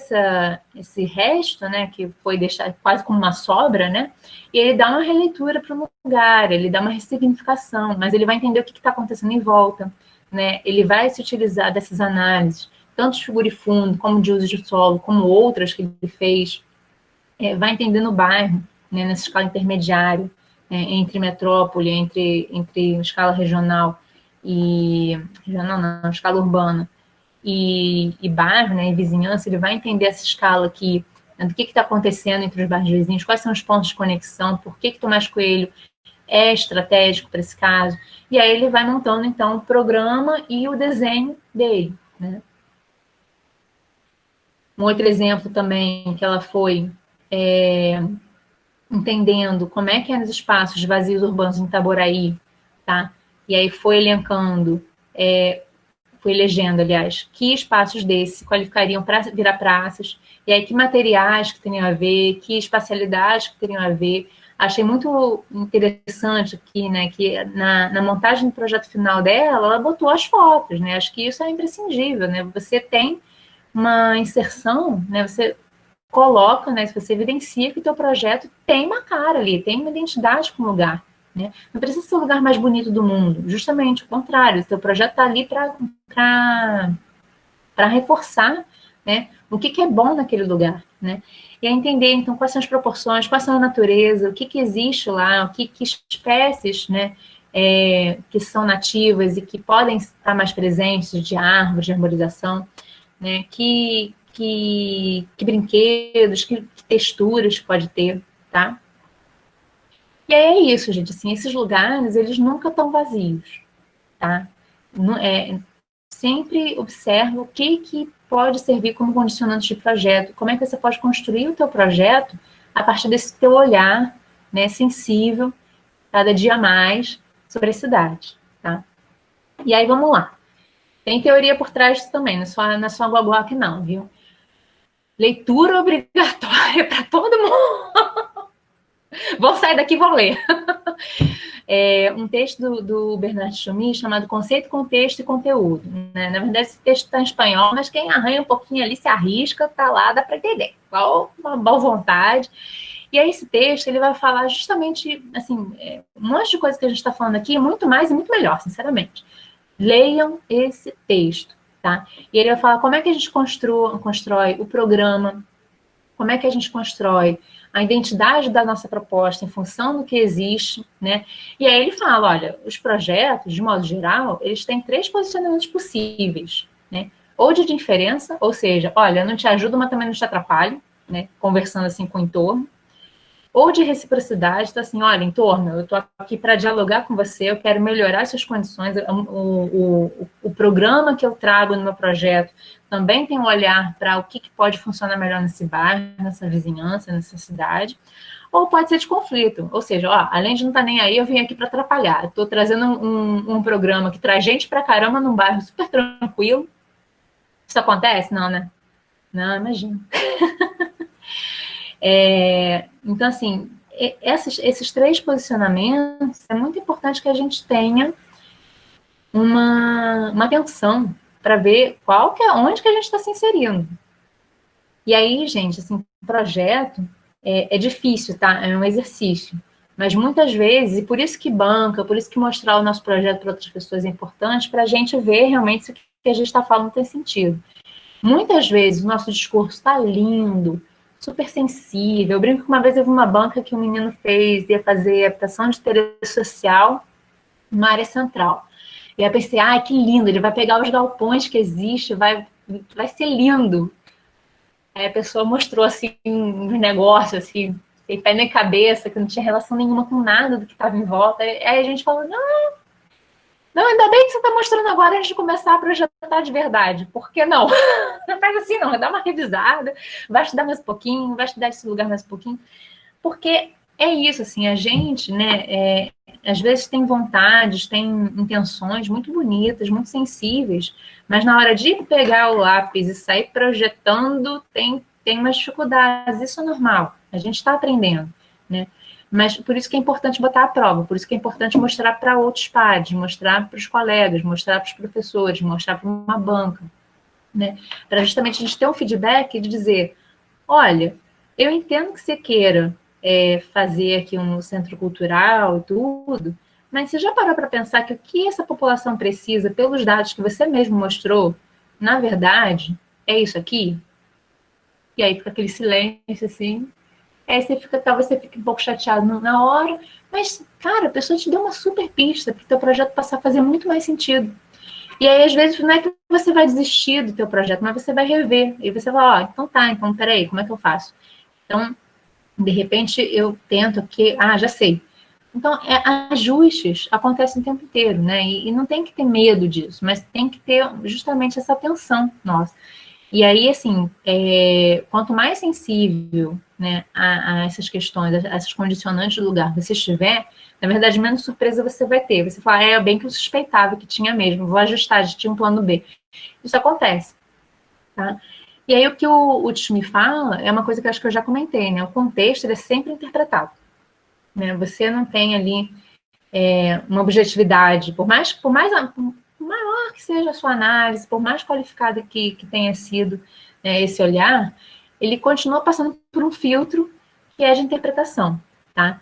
esse resto, né, que foi deixado quase como uma sobra, né, e ele dá uma releitura para o lugar, ele dá uma ressignificação, mas ele vai entender o que está acontecendo em volta, né, ele vai se utilizar dessas análises, tanto de figura e fundo, como de uso de solo, como outras que ele fez, vai entendendo o bairro, né, nessa escala intermediária, entre metrópole, entre escala regional não, escala urbana, e bairro, né, e vizinhança, ele vai entender essa escala aqui, né, do que está acontecendo entre os bairros vizinhos, quais são os pontos de conexão, por que Tomás Coelho é estratégico para esse caso, e aí ele vai montando, então, o programa e o desenho dele, né. Um outro exemplo também que ela foi entendendo como é que eram os espaços vazios urbanos em Itaboraí, tá? E aí foi elencando, foi elegendo, aliás, que espaços desses se qualificariam para virar praças, e aí que materiais que teriam a ver, que espacialidades que teriam a ver. Achei muito interessante aqui, né, que na montagem do projeto final dela, ela botou as fotos, né? Acho que isso é imprescindível, né? Você tem uma inserção, né? Você coloca, né? Se você evidencia que o teu projeto tem uma cara ali, tem uma identidade com o lugar, né? Não precisa ser o lugar mais bonito do mundo, justamente o contrário. O teu projeto está ali para reforçar, né, o que é bom naquele lugar, né? E a entender, então, quais são as proporções, quais são a natureza, o que existe lá, o que espécies, né, que são nativas e que podem estar mais presentes, de árvores, de arborização, né, que brinquedos, que texturas pode ter, tá? E aí é isso, gente, assim, esses lugares, eles nunca estão vazios, tá? Sempre observa o que pode servir como condicionante de projeto, como é que você pode construir o teu projeto a partir desse teu olhar, né, sensível, cada dia mais, sobre a cidade, tá? E aí, vamos lá. Tem teoria por trás disso também, não é só guaguá que não, viu? Leitura obrigatória para todo mundo. Vou sair daqui e vou ler. um texto do Bernard Chommy chamado Conceito, Contexto e Conteúdo. Né? Na verdade, esse texto está em espanhol, mas quem arranha um pouquinho ali, se arrisca, tá lá, dá para entender. Uma boa vontade. E aí esse texto, ele vai falar justamente, assim, um monte de coisa que a gente está falando aqui, muito mais e muito melhor, sinceramente. Leiam esse texto, tá? E ele vai falar como é que a gente constrói o programa, como é que a gente constrói a identidade da nossa proposta em função do que existe, né? E aí ele fala, olha, os projetos, de modo geral, eles têm 3 posicionamentos possíveis, né? Ou de diferença, ou seja, olha, eu não te ajudo, mas também não te atrapalho, né? Conversando assim com o entorno. Ou de reciprocidade, então assim, olha, entorno, eu estou aqui para dialogar com você, eu quero melhorar suas condições, o programa que eu trago no meu projeto também tem um olhar para o que pode funcionar melhor nesse bairro, nessa vizinhança, nessa cidade. Ou pode ser de conflito, ou seja, ó, além de não estar nem aí, eu vim aqui para atrapalhar. Estou trazendo um programa que traz gente para caramba num bairro super tranquilo. Isso acontece? Não, né? Não, imagina. Então, assim, esses 3 posicionamentos, é muito importante que a gente tenha uma atenção para ver onde que a gente está se inserindo. E aí, gente, assim, o projeto é difícil, tá? É um exercício. Mas muitas vezes, e por isso que banca, por isso que mostrar o nosso projeto para outras pessoas é importante, para a gente ver realmente se o que a gente está falando tem sentido. Muitas vezes o nosso discurso está lindo, super sensível. Eu brinco que uma vez eu vi uma banca que um menino ia fazer adaptação de interesse social numa área central. E aí eu pensei, que lindo, ele vai pegar os galpões que existem, vai ser lindo. Aí a pessoa mostrou, assim, um negócio, assim, sem pé nem cabeça, que não tinha relação nenhuma com nada do que estava em volta. Aí a gente falou, não, ainda bem que você está mostrando agora antes de começar a projetar de verdade. Por que não? Não faz assim, não. Dá uma revisada, vai estudar mais um pouquinho, vai estudar esse lugar mais um pouquinho. Porque é isso, assim, a gente, né, às vezes tem vontades, tem intenções muito bonitas, muito sensíveis, mas na hora de pegar o lápis e sair projetando, tem umas dificuldades. Isso é normal, a gente está aprendendo, né? Mas por isso que é importante botar à prova, por isso que é importante mostrar para outros pares, mostrar para os colegas, mostrar para os professores, mostrar para uma banca, né? Para justamente a gente ter um feedback de dizer, olha, eu entendo que você queira fazer aqui um centro cultural e tudo, mas você já parou para pensar que o que essa população precisa, pelos dados que você mesmo mostrou, na verdade, é isso aqui? E aí fica aquele silêncio, assim. Aí talvez você fique um pouco chateado na hora, mas, cara, a pessoa te deu uma super pista para o teu projeto passar a fazer muito mais sentido. E aí, às vezes, não é que você vai desistir do teu projeto, mas você vai rever. E você vai, então peraí, como é que eu faço? Então, de repente, eu tento aqui, já sei. Então, ajustes acontecem o tempo inteiro, né? E não tem que ter medo disso, mas tem que ter justamente essa atenção nossa. E aí, assim, quanto mais sensível, né, a essas questões, a essas condicionantes do lugar você estiver, na verdade, menos surpresa você vai ter. Você fala, bem que eu suspeitava que tinha mesmo, vou ajustar, já tinha um plano B. Isso acontece, tá? E aí, o que o Tchumi fala é uma coisa que eu acho que eu já comentei, né? O contexto, ele é sempre interpretado, né? Você não tem ali uma objetividade, por mais maior que seja a sua análise, por mais qualificada que tenha sido esse olhar, ele continua passando por um filtro que é de interpretação, tá?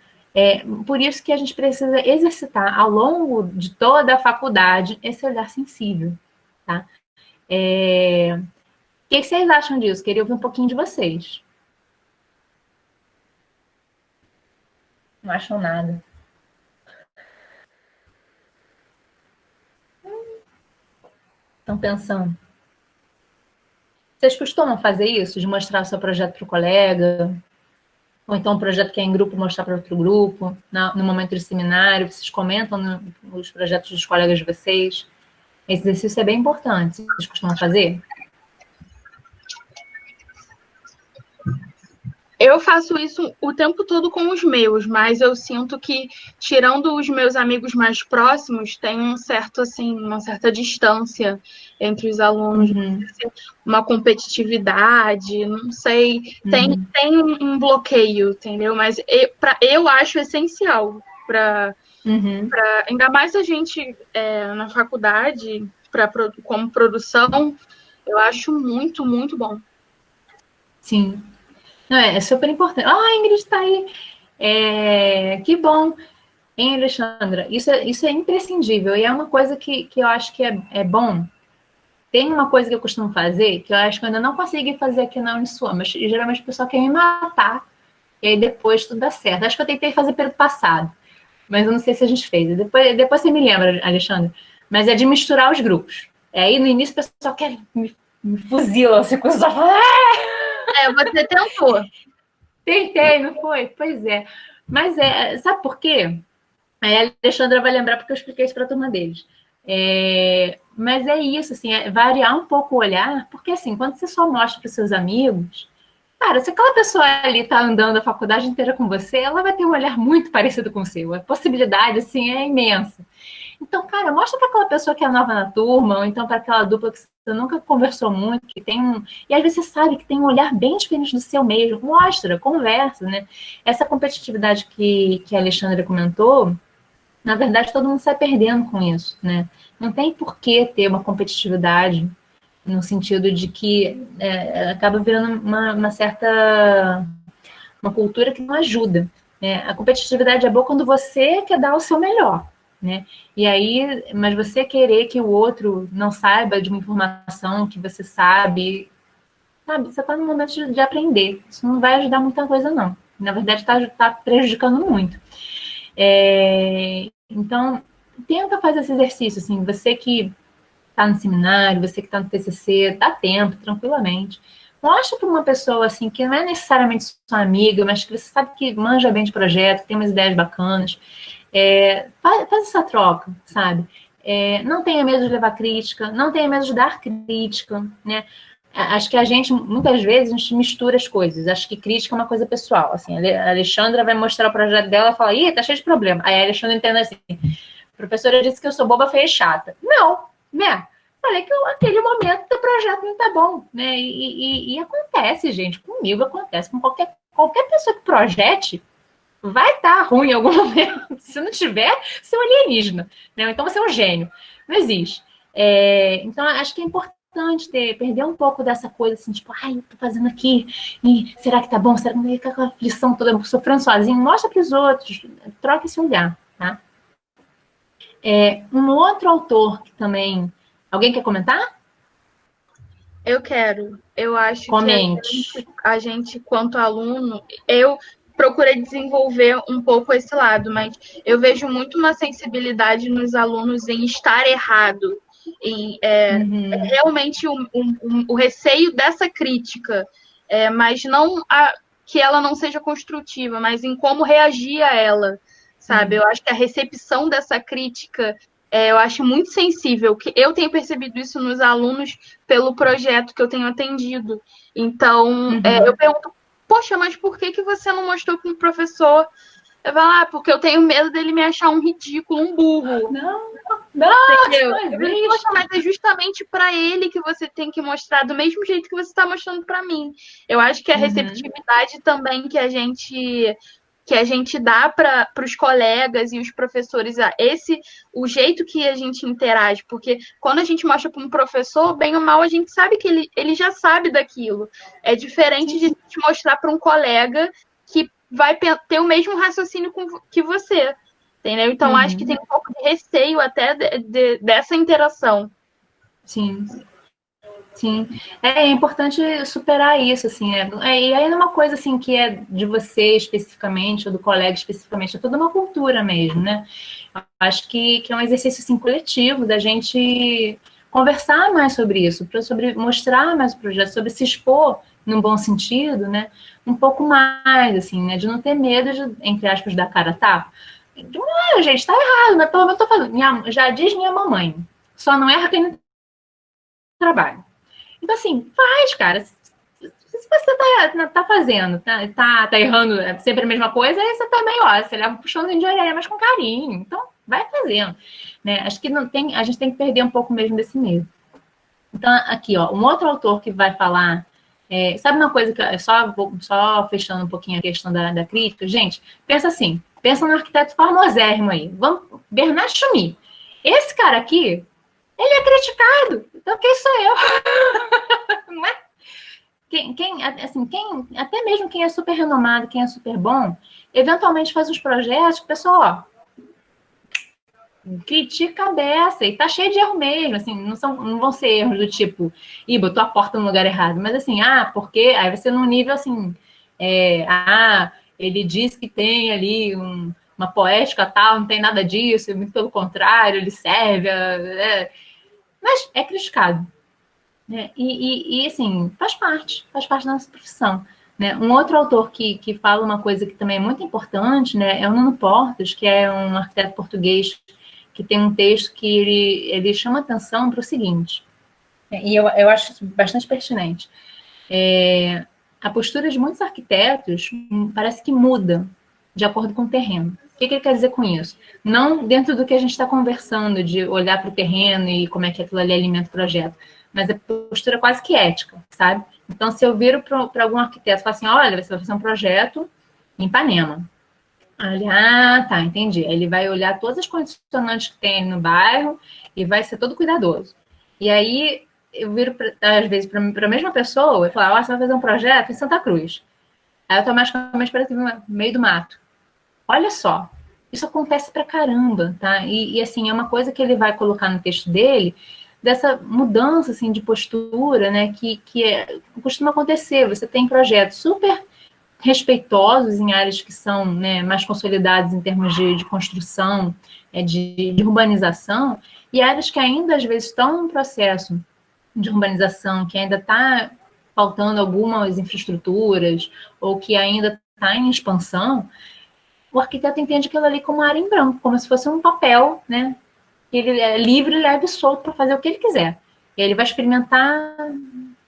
Por isso que a gente precisa exercitar ao longo de toda a faculdade esse olhar sensível, tá? O que vocês acham disso? Queria ouvir um pouquinho de vocês. Não acham nada. Estão pensando. Vocês costumam fazer isso? De mostrar o seu projeto para o colega? Ou então um projeto que é em grupo, mostrar para outro grupo? No momento de seminário, vocês comentam os projetos dos colegas de vocês? Esse exercício é bem importante. Vocês costumam fazer? Eu faço isso o tempo todo com os meus, mas eu sinto que, tirando os meus amigos mais próximos, tem uma certa distância entre os alunos, uma competitividade, não sei, tem um bloqueio, entendeu? Mas eu acho essencial para Uhum. Ainda mais a gente na faculdade, como produção, eu acho muito, muito bom. Sim. Não, é super importante. Ah, a Ingrid está aí. Que bom. Hein, Alexandra? Isso é imprescindível. E é uma coisa que eu acho que é bom. Tem uma coisa que eu costumo fazer, que eu acho que eu ainda não consegui fazer aqui na Unisua, mas geralmente o pessoal quer me matar, e aí depois tudo dá certo. Acho que eu tentei fazer pelo passado, mas eu não sei se a gente fez. Depois você me lembra, Alexandre. Mas é de misturar os grupos. Aí no início o pessoal quer me fuzila, assim, com os Você tentou. Tentei, não foi? Pois é. Mas sabe por quê? Aí a Alexandra vai lembrar porque eu expliquei isso para a turma deles. Mas é isso, assim, variar um pouco o olhar, porque assim, quando você só mostra para os seus amigos, cara, se aquela pessoa ali está andando a faculdade inteira com você, ela vai ter um olhar muito parecido com o seu. A possibilidade, assim, é imensa. Então, cara, mostra para aquela pessoa que é nova na turma, ou então para aquela dupla que você nunca conversou muito, que tem um. E às vezes você sabe que tem um olhar bem diferente do seu mesmo. Mostra, conversa, né? Essa competitividade que a Alexandra comentou, na verdade, todo mundo sai perdendo com isso, né? Não tem por que ter uma competitividade no sentido de que acaba virando uma certa uma cultura que não ajuda, né? A competitividade é boa quando você quer dar o seu melhor, né? E aí, mas você querer que o outro não saiba de uma informação que você sabe, você está no momento de aprender. Isso não vai ajudar muita coisa, não. Na verdade, está prejudicando muito. Então, tenta fazer esse exercício, assim, você que está no seminário, você que está no TCC, dá tempo, tranquilamente. Mostra para uma pessoa, assim, que não é necessariamente sua amiga, mas que você sabe que manja bem de projeto, tem umas ideias bacanas. Faz essa troca, sabe? Não tenha medo de levar crítica, não tenha medo de dar crítica, né? Acho que a gente, muitas vezes, a gente mistura as coisas. Acho que crítica é uma coisa pessoal. Assim, a Alexandra vai mostrar o projeto dela e fala, ih, tá cheio de problema. Aí a Alexandra entende assim, a professora disse que eu sou boba, feia e chata. Não, né? Falei que aquele momento do projeto não tá bom, né? E acontece, gente. Comigo acontece. Com qualquer pessoa que projete, vai estar ruim em algum momento. Se não tiver, você é um alienígena, né? Então você é um gênio. Não existe. Então, acho que é importante perder um pouco dessa coisa assim, tipo, ai, eu tô fazendo aqui, e será que tá bom? Será que não fica aquela aflição toda, sofrendo sozinho? Mostra para os outros, troca esse olhar, tá? Um outro autor que também... Alguém quer comentar? Eu quero. Eu acho Comente. que a gente, quanto aluno, eu procurei desenvolver um pouco esse lado, mas eu vejo muito uma sensibilidade nos alunos em estar errado, em realmente o receio dessa crítica, mas não que ela não seja construtiva, mas em como reagir a ela, sabe? Eu acho que a recepção dessa crítica eu acho muito sensível, que eu tenho percebido isso nos alunos pelo projeto que eu tenho atendido. Então, eu pergunto, poxa, mas por que você não mostrou para o professor? Eu falo, porque eu tenho medo dele me achar um ridículo, um burro. Não, entendeu? não Poxa, mas é justamente para ele que você tem que mostrar do mesmo jeito que você está mostrando para mim. Eu acho que a receptividade também que a gente dá para os colegas e os professores, o jeito que a gente interage, porque quando a gente mostra para um professor, bem ou mal, a gente sabe que ele já sabe daquilo. É diferente de a gente mostrar para um colega que vai ter o mesmo raciocínio que você, entendeu? Então, acho que tem um pouco de receio até dessa interação. Sim. Sim, é importante superar isso, assim, e aí não é uma coisa, assim, que é de você especificamente, ou do colega especificamente, é toda uma cultura mesmo, né? Acho que é um exercício, assim, coletivo, da gente conversar mais sobre isso, sobre mostrar mais o projeto, sobre se expor, num bom sentido, né? Um pouco mais, assim, né? De não ter medo de, entre aspas, dar cara a tapa. Gente, tá errado, mas pelo menos eu tô falando. Já diz minha mamãe, só não erra quem não trabalha. Então, assim, faz, cara. Se você tá fazendo, tá errando sempre a mesma coisa, aí você também, você leva um puxãozinho de orelha, mas com carinho. Então, vai fazendo. Né? Acho que a gente tem que perder um pouco mesmo desse medo. Então, aqui, um outro autor que vai falar... sabe uma coisa que... Só fechando um pouquinho a questão da crítica. Gente, pensa assim. Pensa num arquiteto famosérrimo aí. Bernard Chummy. Esse cara aqui, ele é criticado. Então, quem sou eu? Não é? Até mesmo quem é super renomado, quem é super bom, eventualmente faz uns projetos que o pessoal, critica a beça, e tá cheio de erro mesmo, assim, não vão ser erros do tipo, botou a porta no lugar errado, mas assim, porque, aí vai ser num nível assim, ele diz que tem ali uma poética tal, não tem nada disso, muito pelo contrário, ele serve, mas é criticado. Né? E assim, faz parte da nossa profissão. Né? Um outro autor que fala uma coisa que também é muito importante, né, é o Nuno Portas, que é um arquiteto português que tem um texto que ele chama atenção para o seguinte, e eu acho isso bastante pertinente. A postura de muitos arquitetos parece que muda de acordo com o terreno. O que ele quer dizer com isso? Não dentro do que a gente está conversando, de olhar para o terreno e como é que aquilo ali alimenta o projeto, mas é postura quase que ética, sabe? Então, se eu viro para algum arquiteto e falo assim, olha, você vai fazer um projeto em Ipanema. Aí ele, tá, entendi. Aí ele vai olhar todas as condicionantes que tem no bairro e vai ser todo cuidadoso. E aí, eu viro, às vezes, para a mesma pessoa e falo, você vai fazer um projeto em Santa Cruz. Aí, automaticamente, parece que no meio do mato. Olha só, isso acontece pra caramba, tá? E assim, é uma coisa que ele vai colocar no texto dele, dessa mudança, assim, de postura, né, que costuma acontecer. Você tem projetos super respeitosos em áreas que são, né, mais consolidadas em termos de construção, de urbanização, e áreas que ainda, às vezes, estão em processo de urbanização, que ainda está faltando algumas infraestruturas, ou que ainda está em expansão, o arquiteto entende aquilo ali como área em branco, como se fosse um papel, né? Ele é livre, leve e solto para fazer o que ele quiser. E ele vai experimentar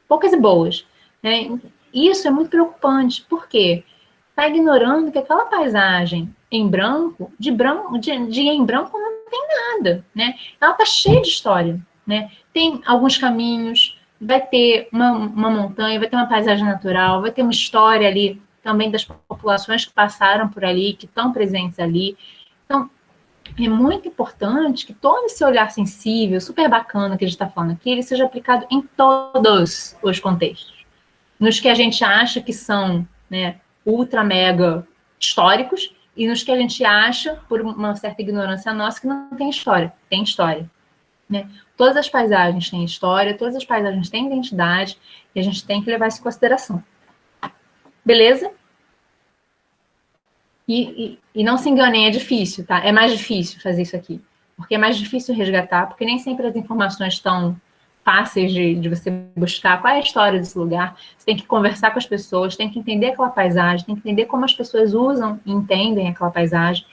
poucas e boas. Né? Isso é muito preocupante, porque está ignorando que aquela paisagem em branco, de em branco não tem nada. Né? Ela está cheia de história. Né? Tem alguns caminhos, vai ter uma montanha, vai ter uma paisagem natural, vai ter uma história ali também das populações que passaram por ali, que estão presentes ali. Então, é muito importante que todo esse olhar sensível, super bacana que a gente está falando aqui, ele seja aplicado em todos os contextos. Nos que a gente acha que são, né, ultra mega históricos e nos que a gente acha, por uma certa ignorância nossa, que não tem história. Tem história. Né? Todas as paisagens têm história, todas as paisagens têm identidade e a gente tem que levar isso em consideração. Beleza? E não se enganem, é difícil, tá? É mais difícil fazer isso aqui. Porque é mais difícil resgatar, porque nem sempre as informações estão fáceis de você buscar. Qual é a história desse lugar? Você tem que conversar com as pessoas, tem que entender aquela paisagem, tem que entender como as pessoas usam e entendem aquela paisagem.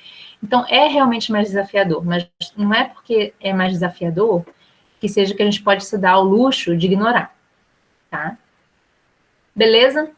Então, é realmente mais desafiador. Mas não é porque é mais desafiador que seja que a gente pode se dar ao luxo de ignorar, tá? Beleza?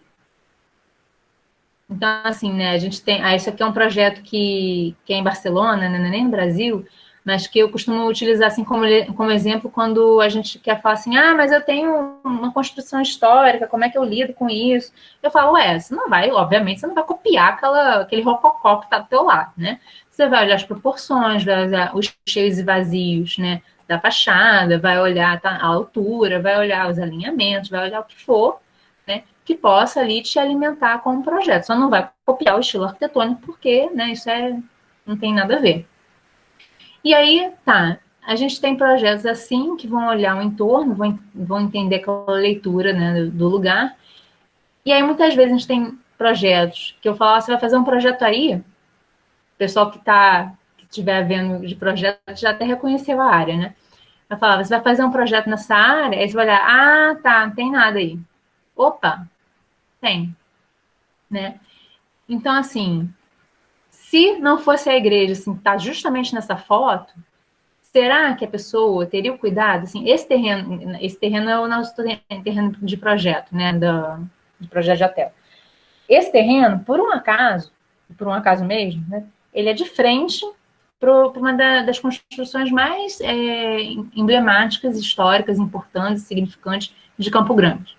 Então, assim, né, a gente tem... isso aqui é um projeto que é em Barcelona, né, nem no Brasil, mas que eu costumo utilizar, assim, como exemplo quando a gente quer falar assim, mas eu tenho uma construção histórica, como é que eu lido com isso? Eu falo, você não vai, obviamente, você não vai copiar aquele rococó que está do teu lado, né? Você vai olhar as proporções, vai olhar os cheios e vazios, né, da fachada, vai olhar a altura, vai olhar os alinhamentos, vai olhar o que for, né, que possa ali te alimentar com um projeto. Só não vai copiar o estilo arquitetônico, porque, né, isso não tem nada a ver. E aí, a gente tem projetos assim, que vão olhar o entorno, vão entender aquela leitura, né, do lugar. E aí, muitas vezes, a gente tem projetos que eu falo, você vai fazer um projeto aí, o pessoal que estiver vendo de projeto já até reconheceu a área, né? Eu falava, você vai fazer um projeto nessa área, aí você vai olhar, não tem nada aí. Opa, tem, né? Então, assim, se não fosse a igreja, assim, tá justamente nessa foto, será que a pessoa teria o cuidado? Assim, esse terreno é o nosso terreno de projeto, né? De projeto de hotel. Esse terreno, por um acaso mesmo, né? Ele é de frente para uma das construções mais emblemáticas, históricas, importantes, significantes de Campo Grande.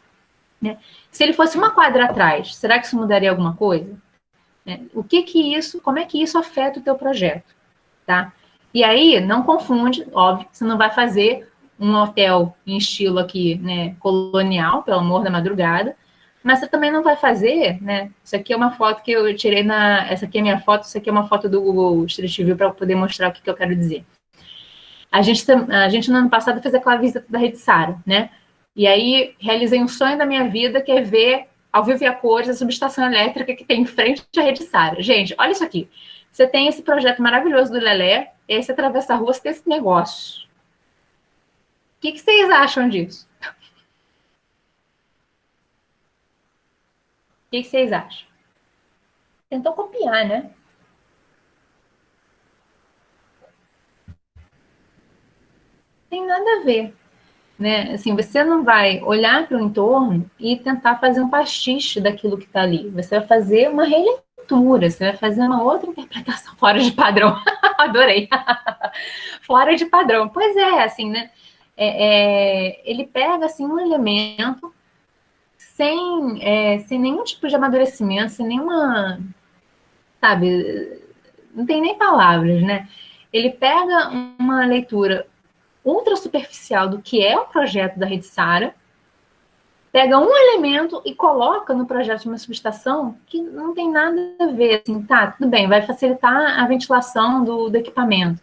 Né? Se ele fosse uma quadra atrás, será que isso mudaria alguma coisa? né? Como é que isso afeta o teu projeto, tá? E aí, não confunde, óbvio, você não vai fazer um hotel em estilo aqui, né, colonial, pelo amor da madrugada, mas você também não vai fazer, né? Isso aqui é uma foto que eu tirei essa aqui é minha foto, isso aqui é uma foto do Google Street View para poder mostrar o que eu quero dizer. A gente no ano passado fez aquela visita da Rede Sara, né? E aí realizei um sonho da minha vida, que é ver ao vivo e a cores a subestação elétrica que tem em frente à Rede Sara. Gente, olha isso aqui. Você tem esse projeto maravilhoso do Lelé, e aí você atravessa a rua, você tem esse negócio. O que vocês acham disso? O que vocês acham? Tentou copiar, né? Tem nada a ver, né? Assim, você não vai olhar para o entorno e tentar fazer um pastiche daquilo que está ali. Você vai fazer uma releitura, você vai fazer uma outra interpretação fora de padrão. Adorei. Fora de padrão. Pois é, assim, né? Ele pega assim um elemento sem nenhum tipo de amadurecimento, sem nenhuma, sabe, não tem nem palavras, né? Ele pega uma leitura ultra superficial do que é o projeto da Rede Sara, pega um elemento e coloca no projeto de uma subestação que não tem nada a ver, assim, tá, tudo bem, vai facilitar a ventilação do equipamento.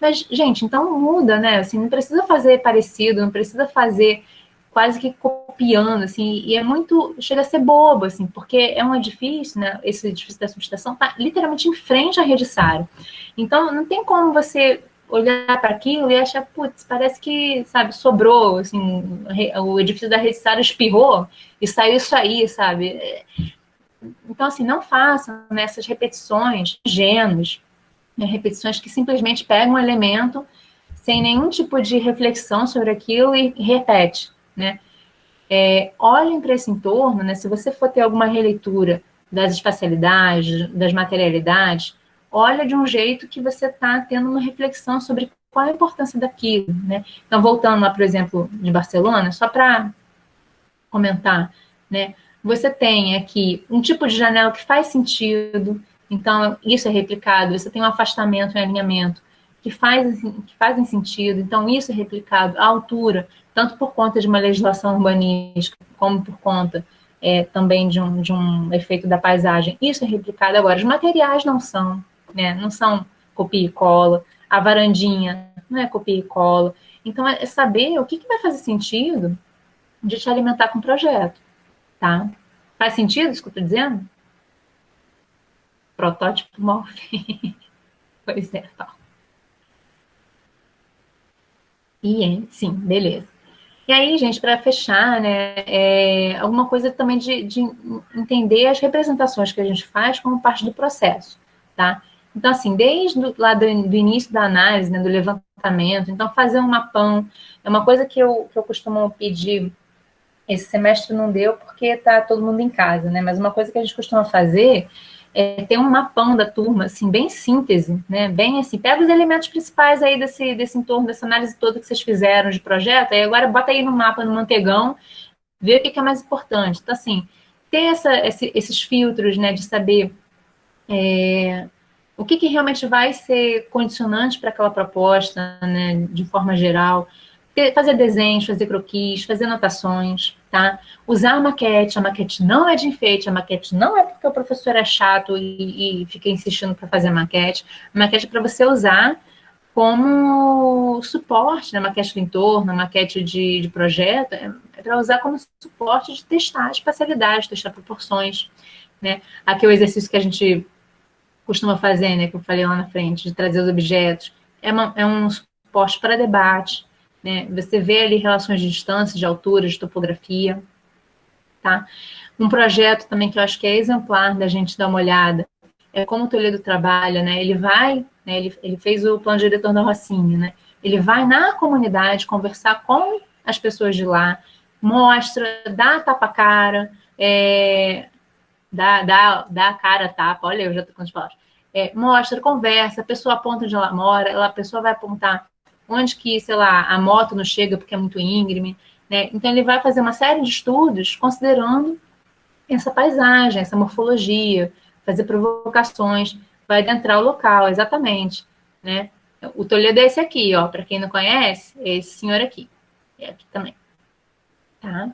Mas, gente, então muda, né? Assim, não precisa fazer parecido, não precisa fazer quase que copiando, assim, e é muito, chega a ser bobo, assim, porque é um edifício, né? Esse edifício da subestação está literalmente em frente à Rede Sara. Então, não tem como você olhar para aquilo e achar, putz, parece que, sabe, sobrou, assim, o edifício da Rede Sara espirrou e saiu isso aí, sabe? Então, assim, não façam nessas repetições ingênuas, né? Repetições que simplesmente pegam um elemento sem nenhum tipo de reflexão sobre aquilo e repete, né? Olhem para esse entorno, né? Se você for ter alguma releitura das espacialidades, das materialidades, olha de um jeito que você está tendo uma reflexão sobre qual a importância daquilo, né? Então, voltando lá, por exemplo, de Barcelona, só para comentar, né? Você tem aqui um tipo de janela que faz sentido, então isso é replicado. Você tem um afastamento e um alinhamento que fazem sentido, então isso é replicado. A altura, tanto por conta de uma legislação urbanística, como por conta também de um efeito da paisagem, isso é replicado. Agora, os materiais não são, né? Não são copia e cola. A varandinha não é copia e cola. Então, é saber o que vai fazer sentido de te alimentar com o projeto, tá? Faz sentido isso que eu estou dizendo? Protótipo mal feito. Pois é, tal. Sim, beleza. E aí, gente, para fechar, né, alguma coisa também de entender as representações que a gente faz como parte do processo, tá? Então, assim, desde lá do início da análise, né, do levantamento, então fazer um mapão é uma coisa que eu costumo pedir. Esse semestre não deu porque está todo mundo em casa, né? Mas uma coisa que a gente costuma fazer é ter um mapão da turma, assim, bem síntese, né? Bem assim, pega os elementos principais aí desse entorno, dessa análise toda que vocês fizeram de projeto, aí agora bota aí no mapa, no mantegão, vê o que é mais importante. Então, assim, ter esses filtros, né, de saber o que realmente vai ser condicionante para aquela proposta, né, de forma geral. Fazer desenhos, fazer croquis, fazer anotações, tá? Usar a maquete não é de enfeite, a maquete não é porque o professor é chato e fica insistindo para fazer a maquete é para você usar como suporte, né? Maquete do entorno, maquete de projeto, é para usar como suporte de testar a espacialidade, testar proporções, né? Aqui é o exercício que a gente costuma fazer, né, que eu falei lá na frente, de trazer os objetos, é um suporte para debate, né? Você vê ali relações de distância, de altura, de topografia, tá? Um projeto também que eu acho que é exemplar da gente dar uma olhada é como o Toledo trabalha, né? Ele vai, né, ele fez o plano diretor da Rocinha, né? Ele vai na comunidade conversar com as pessoas de lá, mostra, dá tapa-cara, dá a cara a tapa, olha, eu já estou com as palavras. Mostra, conversa, a pessoa aponta onde ela mora, a pessoa vai apontar onde que, sei lá, a moto não chega porque é muito íngreme, né? Então, ele vai fazer uma série de estudos considerando essa paisagem, essa morfologia, fazer provocações, vai adentrar o local, exatamente, né? O Toledo é esse aqui, ó, para quem não conhece, é esse senhor aqui. É aqui também, tá?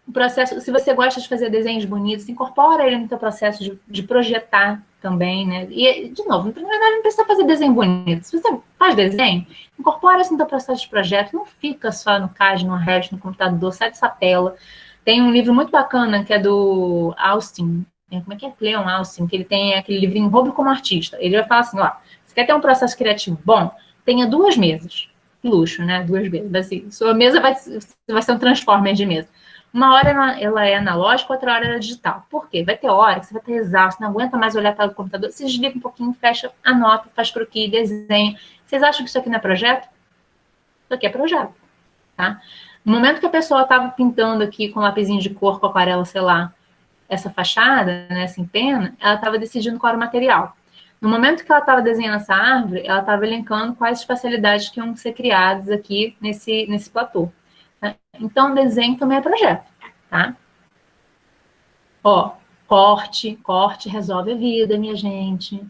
O processo, se você gosta de fazer desenhos bonitos, incorpora ele no teu processo de projetar também, né? E, de novo, na verdade, não precisa fazer desenho bonito. Se você faz desenho, incorpora isso no teu processo de projeto, não fica só no CAD, no Revit, no computador, sai dessa tela. Tem um livro muito bacana que é do Austin, como é que é? Leon Austin, que ele tem aquele livrinho Roube como Artista. Ele vai falar assim, ó, você quer ter um processo criativo bom? Tenha 2 mesas. Luxo, né? 2 mesas. Assim, sua mesa vai ser um transformer de mesa. Uma hora ela é analógica, outra hora ela é digital. Por quê? Vai ter hora que você vai estar exausto, não aguenta mais olhar para o computador, se desliga um pouquinho, fecha, anota, faz croquis, desenha. Vocês acham que isso aqui não é projeto? Isso aqui é projeto, tá? No momento que a pessoa estava pintando aqui com lapisinho de cor, com aquarela, sei lá, essa fachada, né, sem pena, ela estava decidindo qual era o material. No momento que ela estava desenhando essa árvore, ela estava elencando quais facilidades que iam ser criadas aqui nesse platô. Tá? Então, desenho também é projeto, tá? Ó, corte resolve a vida, minha gente.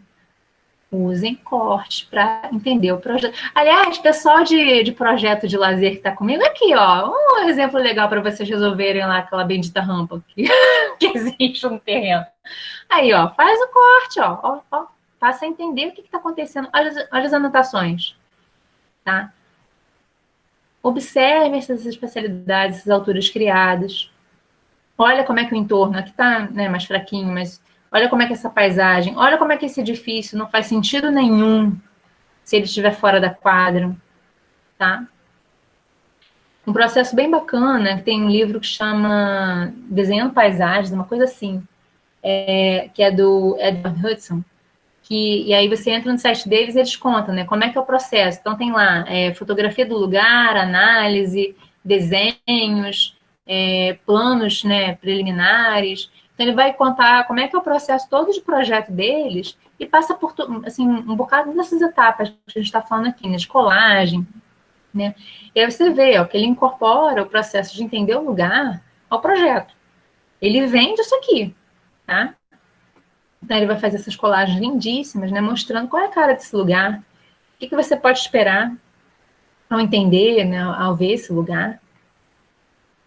Usem corte para entender o projeto. Aliás, pessoal de projeto de lazer que está comigo, aqui, ó, um exemplo legal para vocês resolverem lá aquela bendita rampa que existe no terreno. Aí, ó, faz o corte, ó, passa a entender o que está acontecendo. Olha as anotações, tá? Observe essas especialidades, essas alturas criadas. Olha como é que o entorno, aqui está, né, mais fraquinho, mas olha como é que essa paisagem, olha como é que esse edifício não faz sentido nenhum se ele estiver fora da quadra, tá? Um processo bem bacana, que tem um livro que chama Desenhando Paisagens, uma coisa assim, que é do Edward Hudson, e aí você entra no site deles e eles contam, né, como é que é o processo. Então tem lá fotografia do lugar, análise, desenhos, planos, né, preliminares. Então ele vai contar como é que é o processo todo de projeto deles e passa por assim, um bocado dessas etapas que a gente está falando aqui, né, de colagem, né? E aí você vê, ó, que ele incorpora o processo de entender o lugar ao projeto. Ele vende isso aqui, tá? Então, ele vai fazer essas colagens lindíssimas, né, mostrando qual é a cara desse lugar, o que você pode esperar ao entender, né, ao ver esse lugar.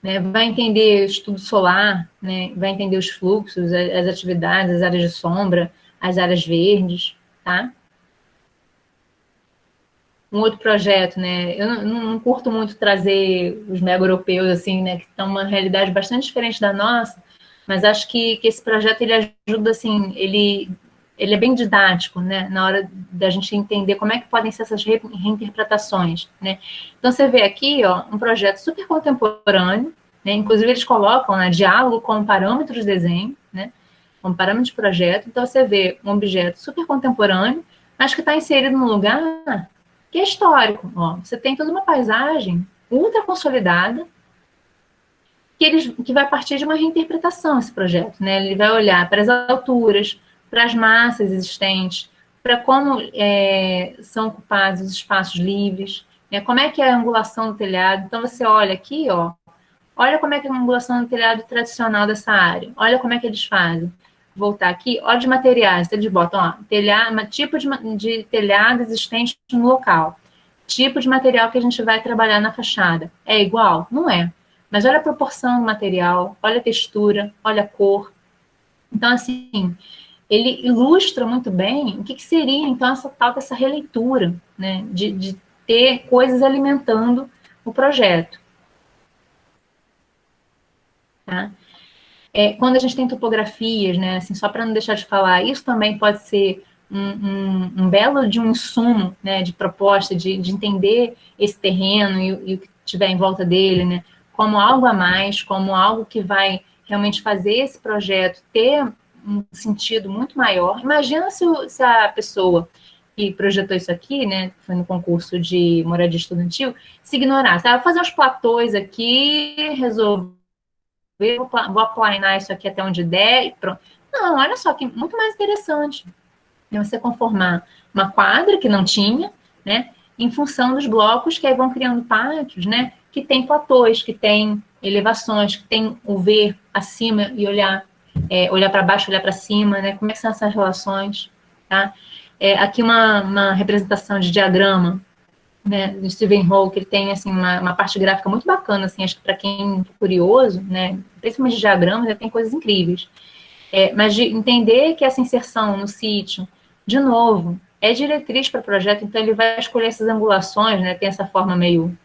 Né, vai entender o estudo solar, né, vai entender os fluxos, as atividades, as áreas de sombra, as áreas verdes, tá? Um outro projeto, né, eu não curto muito trazer os mega europeus, assim, né, que estão uma realidade bastante diferente da nossa, mas acho que esse projeto, ele ajuda, assim, ele é bem didático, né, na hora da gente entender como é que podem ser essas reinterpretações, né. Então, você vê aqui, ó, um projeto super contemporâneo, né, inclusive eles colocam, né, diálogo com parâmetros de desenho, né, com parâmetros de projeto. Então, você vê um objeto super contemporâneo, mas que está inserido num lugar que é histórico, ó. Você tem toda uma paisagem ultra consolidada, que vai partir de uma reinterpretação esse projeto, né? Ele vai olhar para as alturas, para as massas existentes, para como são ocupados os espaços livres, né? Como é que é a angulação do telhado. Então, você olha aqui, ó, olha como é que é a angulação do telhado tradicional dessa área, olha como é que eles fazem. Voltar aqui, olha de materiais, eles botam, ó, tipo de telhado existente no local, tipo de material que a gente vai trabalhar na fachada. É igual? Não é. Mas olha a proporção do material, olha a textura, olha a cor. Então, assim, ele ilustra muito bem o que seria, então, essa releitura, né, de ter coisas alimentando o projeto. Tá? Quando a gente tem topografias, né, assim, só para não deixar de falar, isso também pode ser um belo de um insumo, né, de proposta, de entender esse terreno e o que tiver em volta dele, né, como algo a mais, como algo que vai realmente fazer esse projeto ter um sentido muito maior. Imagina se a pessoa que projetou isso aqui, né, foi no concurso de moradia estudantil, se ignorasse. Vou fazer uns platôs aqui, resolver, vou aplanar isso aqui até onde der e pronto. Não, olha só, que muito mais interessante. É você conformar uma quadra que não tinha, né, em função dos blocos que aí vão criando pátios, né, que tem platôs, que tem elevações, que tem o ver acima e olhar olhar para baixo, olhar para cima, né? Como é que são essas relações, tá? Aqui uma representação de diagrama, né, do Stephen Hall, que ele tem assim uma parte gráfica muito bacana, assim, acho que para quem é curioso, né, principalmente de diagramas, ele tem coisas incríveis. Mas de entender que essa inserção no sítio, de novo, é diretriz para o projeto, então ele vai escolher essas angulações, né, tem essa forma meio,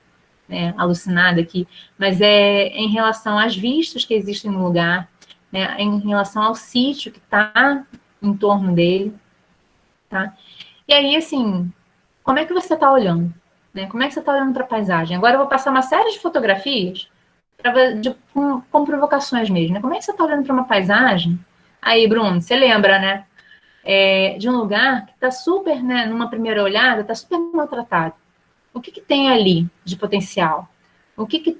né, alucinada aqui, mas é em relação às vistas que existem no lugar, né, em relação ao sítio que está em torno dele, tá? E aí, assim, como é que você está olhando? Né? Como é que você está olhando para a paisagem? Agora eu vou passar uma série de fotografias com provocações mesmo. Né? Como é que você está olhando para uma paisagem? Aí, Bruno, você lembra, né? De um lugar que está super, né, numa primeira olhada, está super maltratado. O que tem ali de potencial? O que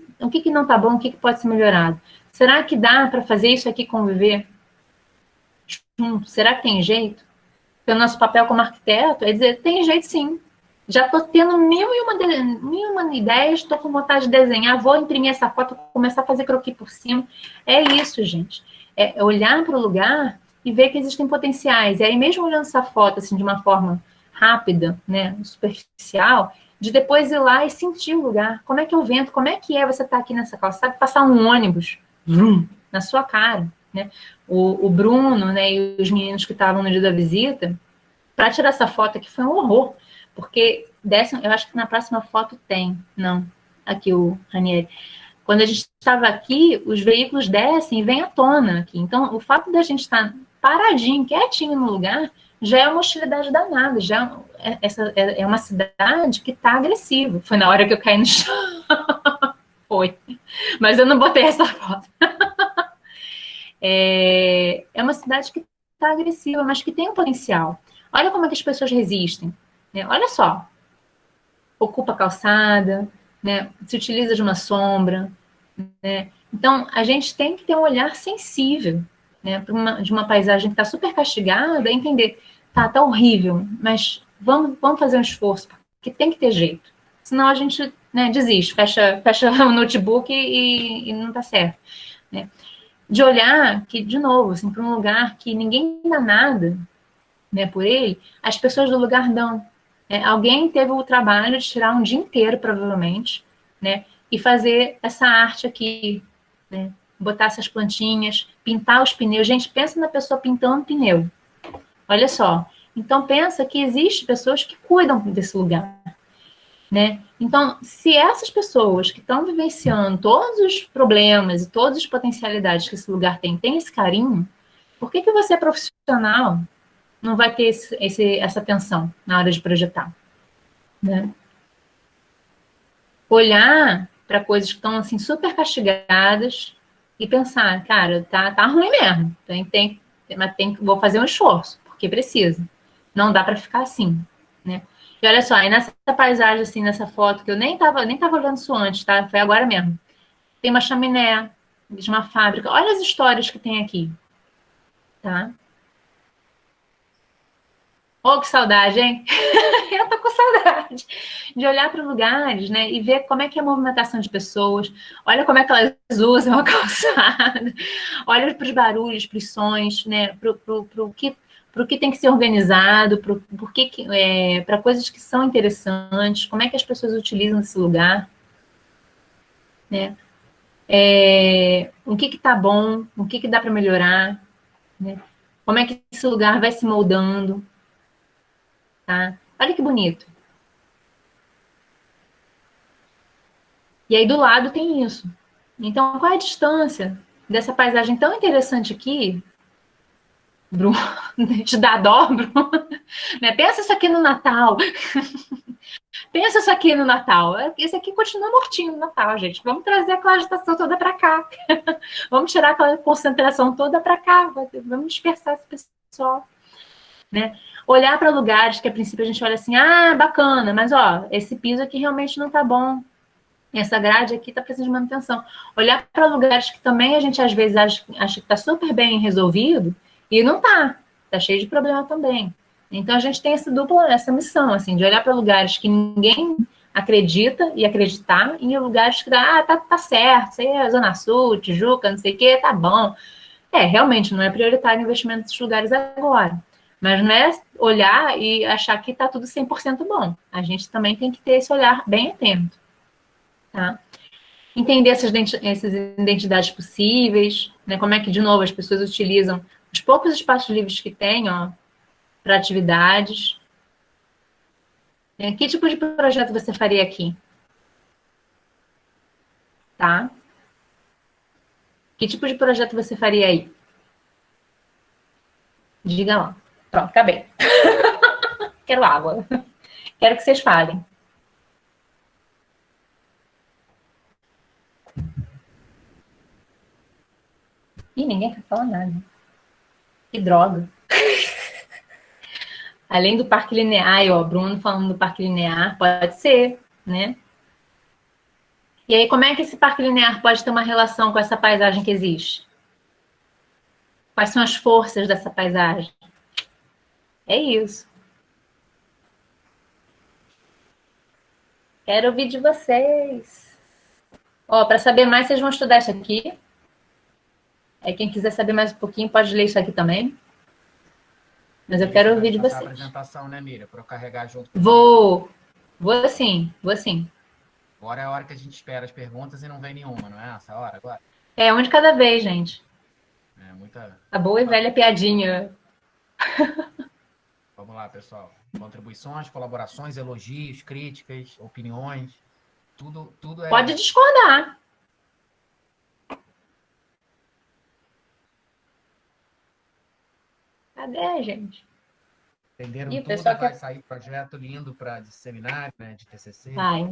não está bom? O que pode ser melhorado? Será que dá para fazer isso aqui conviver? Será que tem jeito? Porque o nosso papel como arquiteto é dizer, tem jeito sim. Já estou tendo mil e uma ideias, estou com vontade de desenhar, vou imprimir essa foto, começar a fazer croquis por cima. É isso, gente. É olhar para o lugar e ver que existem potenciais. E aí, mesmo olhando essa foto assim, de uma forma rápida, né, superficial, de depois ir lá e sentir o lugar. Como é que é o vento? Como é que você estar aqui nessa calçada, passar um ônibus na sua cara, né? O Bruno, né, e os meninos que estavam no dia da visita, para tirar essa foto aqui foi um horror, porque eu acho que na próxima foto tem, não, aqui o Ranieri. Quando a gente estava aqui, os veículos descem e vêm à tona aqui. Então, o fato da gente estar paradinho, quietinho no lugar, já é uma hostilidade danada, é uma cidade que está agressiva. Foi na hora que eu caí no chão. Foi. Mas eu não botei essa foto. É uma cidade que está agressiva, mas que tem um potencial. Olha como é que as pessoas resistem. Né? Olha só. Ocupa a calçada, né? Se utiliza de uma sombra. Né? Então, a gente tem que ter um olhar sensível, né? De uma paisagem que está super castigada, entender, tá horrível, mas vamos fazer um esforço, porque tem que ter jeito. Senão a gente, né, desiste, fecha o notebook e não está certo. Né? De olhar que, de novo, assim, para um lugar que ninguém dá nada, né, por ele, as pessoas do lugar dão. Alguém teve o trabalho de tirar um dia inteiro, provavelmente, né, e fazer essa arte aqui, né, botar essas plantinhas, pintar os pneus. Gente, pensa na pessoa pintando pneu. Olha só. Então, pensa que existem pessoas que cuidam desse lugar. Né? Então, se essas pessoas que estão vivenciando todos os problemas e todas as potencialidades que esse lugar tem esse carinho, por que você, profissional, não vai ter essa atenção na hora de projetar? Né? Olhar para coisas que estão assim, super castigadas e pensar, cara, tá ruim mesmo, mas vou fazer um esforço, porque precisa. Não dá para ficar assim, né? E olha só, aí nessa paisagem, assim, nessa foto, que eu nem tava olhando isso antes, tá? Foi agora mesmo. Tem uma chaminé de uma fábrica. Olha as histórias que tem aqui, tá? Oh, que saudade, hein? Eu tô com saudade de olhar para lugares, né? E ver como é que é a movimentação de pessoas. Olha como é que elas usam a calçada. Olha para os barulhos, para os sons, né? Para o que tem que ser organizado, para coisas que são interessantes, como é que as pessoas utilizam esse lugar, né? O que está bom, o que dá para melhorar, né? Como é que esse lugar vai se moldando, tá? Olha que bonito. E aí do lado tem isso. Então, qual é a distância dessa paisagem tão interessante aqui, Bruno? Te dá dó, Bruno? Né? Pensa isso aqui no Natal. Pensa isso aqui no Natal. Esse aqui continua mortinho no Natal, gente. Vamos trazer aquela agitação toda para cá. Vamos tirar aquela concentração toda para cá. Vamos dispersar esse pessoal. Né? Olhar para lugares que a princípio a gente olha assim, bacana, mas ó, esse piso aqui realmente não tá bom. Essa grade aqui tá precisando de manutenção. Olhar para lugares que também a gente às vezes acha que tá super bem resolvido e não tá. Tá cheio de problema também. Então a gente tem essa missão, assim, de olhar para lugares que ninguém acredita e acreditar, e em lugares que tá certo, isso aí é Zona Sul, Tijuca, não sei o quê, tá bom. Realmente não é prioritário o investimento nesses lugares agora. Mas não é olhar e achar que está tudo 100% bom. A gente também tem que ter esse olhar bem atento. Tá? Entender essas identidades possíveis, né? Como é que, de novo, as pessoas utilizam os poucos espaços livres que têm para atividades. Que tipo de projeto você faria aqui? Tá? Que tipo de projeto você faria aí? Diga lá. Pronto, acabei. Quero água. Quero que vocês falem. Ih, ninguém quer falar nada. Que droga. Além do parque linear, ó, Bruno falando do parque linear, pode ser, né? E aí, como é que esse parque linear pode ter uma relação com essa paisagem que existe? Quais são as forças dessa paisagem? É isso. Quero ouvir de vocês. Ó, para saber mais, vocês vão estudar isso aqui. Aí, quem quiser saber mais um pouquinho, pode ler isso aqui também. Mas eu quero ouvir de vocês. A apresentação, né, Miriam? Para eu carregar junto. Vou sim. Agora é a hora que a gente espera as perguntas e não vem nenhuma, não é essa hora agora? Um de cada vez, gente. Muita... A boa e velha piadinha. Vamos lá, pessoal. Contribuições, colaborações, elogios, críticas, opiniões. Tudo é... Pode discordar. Cadê, gente? Entenderam Ih, tudo? Vai sair projeto lindo de seminário, né? De TCC. Vai.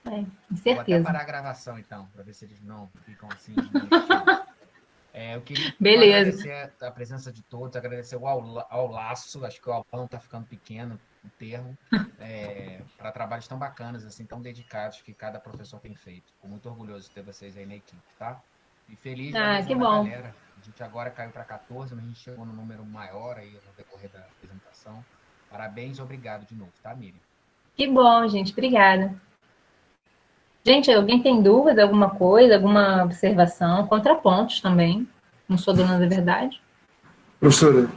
Com certeza. Vou até parar a gravação, então, para ver se eles não ficam assim. Eu queria agradecer a presença de todos, agradecer ao laço, acho que o Albão está ficando pequeno, o termo, para trabalhos tão bacanas, assim, tão dedicados que cada professor tem feito. Fico muito orgulhoso de ter vocês aí na equipe, tá? E feliz da que bom. galera. A gente agora caiu para 14, mas a gente chegou no número maior aí no decorrer da apresentação. Parabéns e obrigado de novo, tá, Miriam? Que bom, gente. Obrigada. Gente, alguém tem dúvida, alguma coisa, alguma observação? Contrapontos também. Não sou dona da verdade. Professora,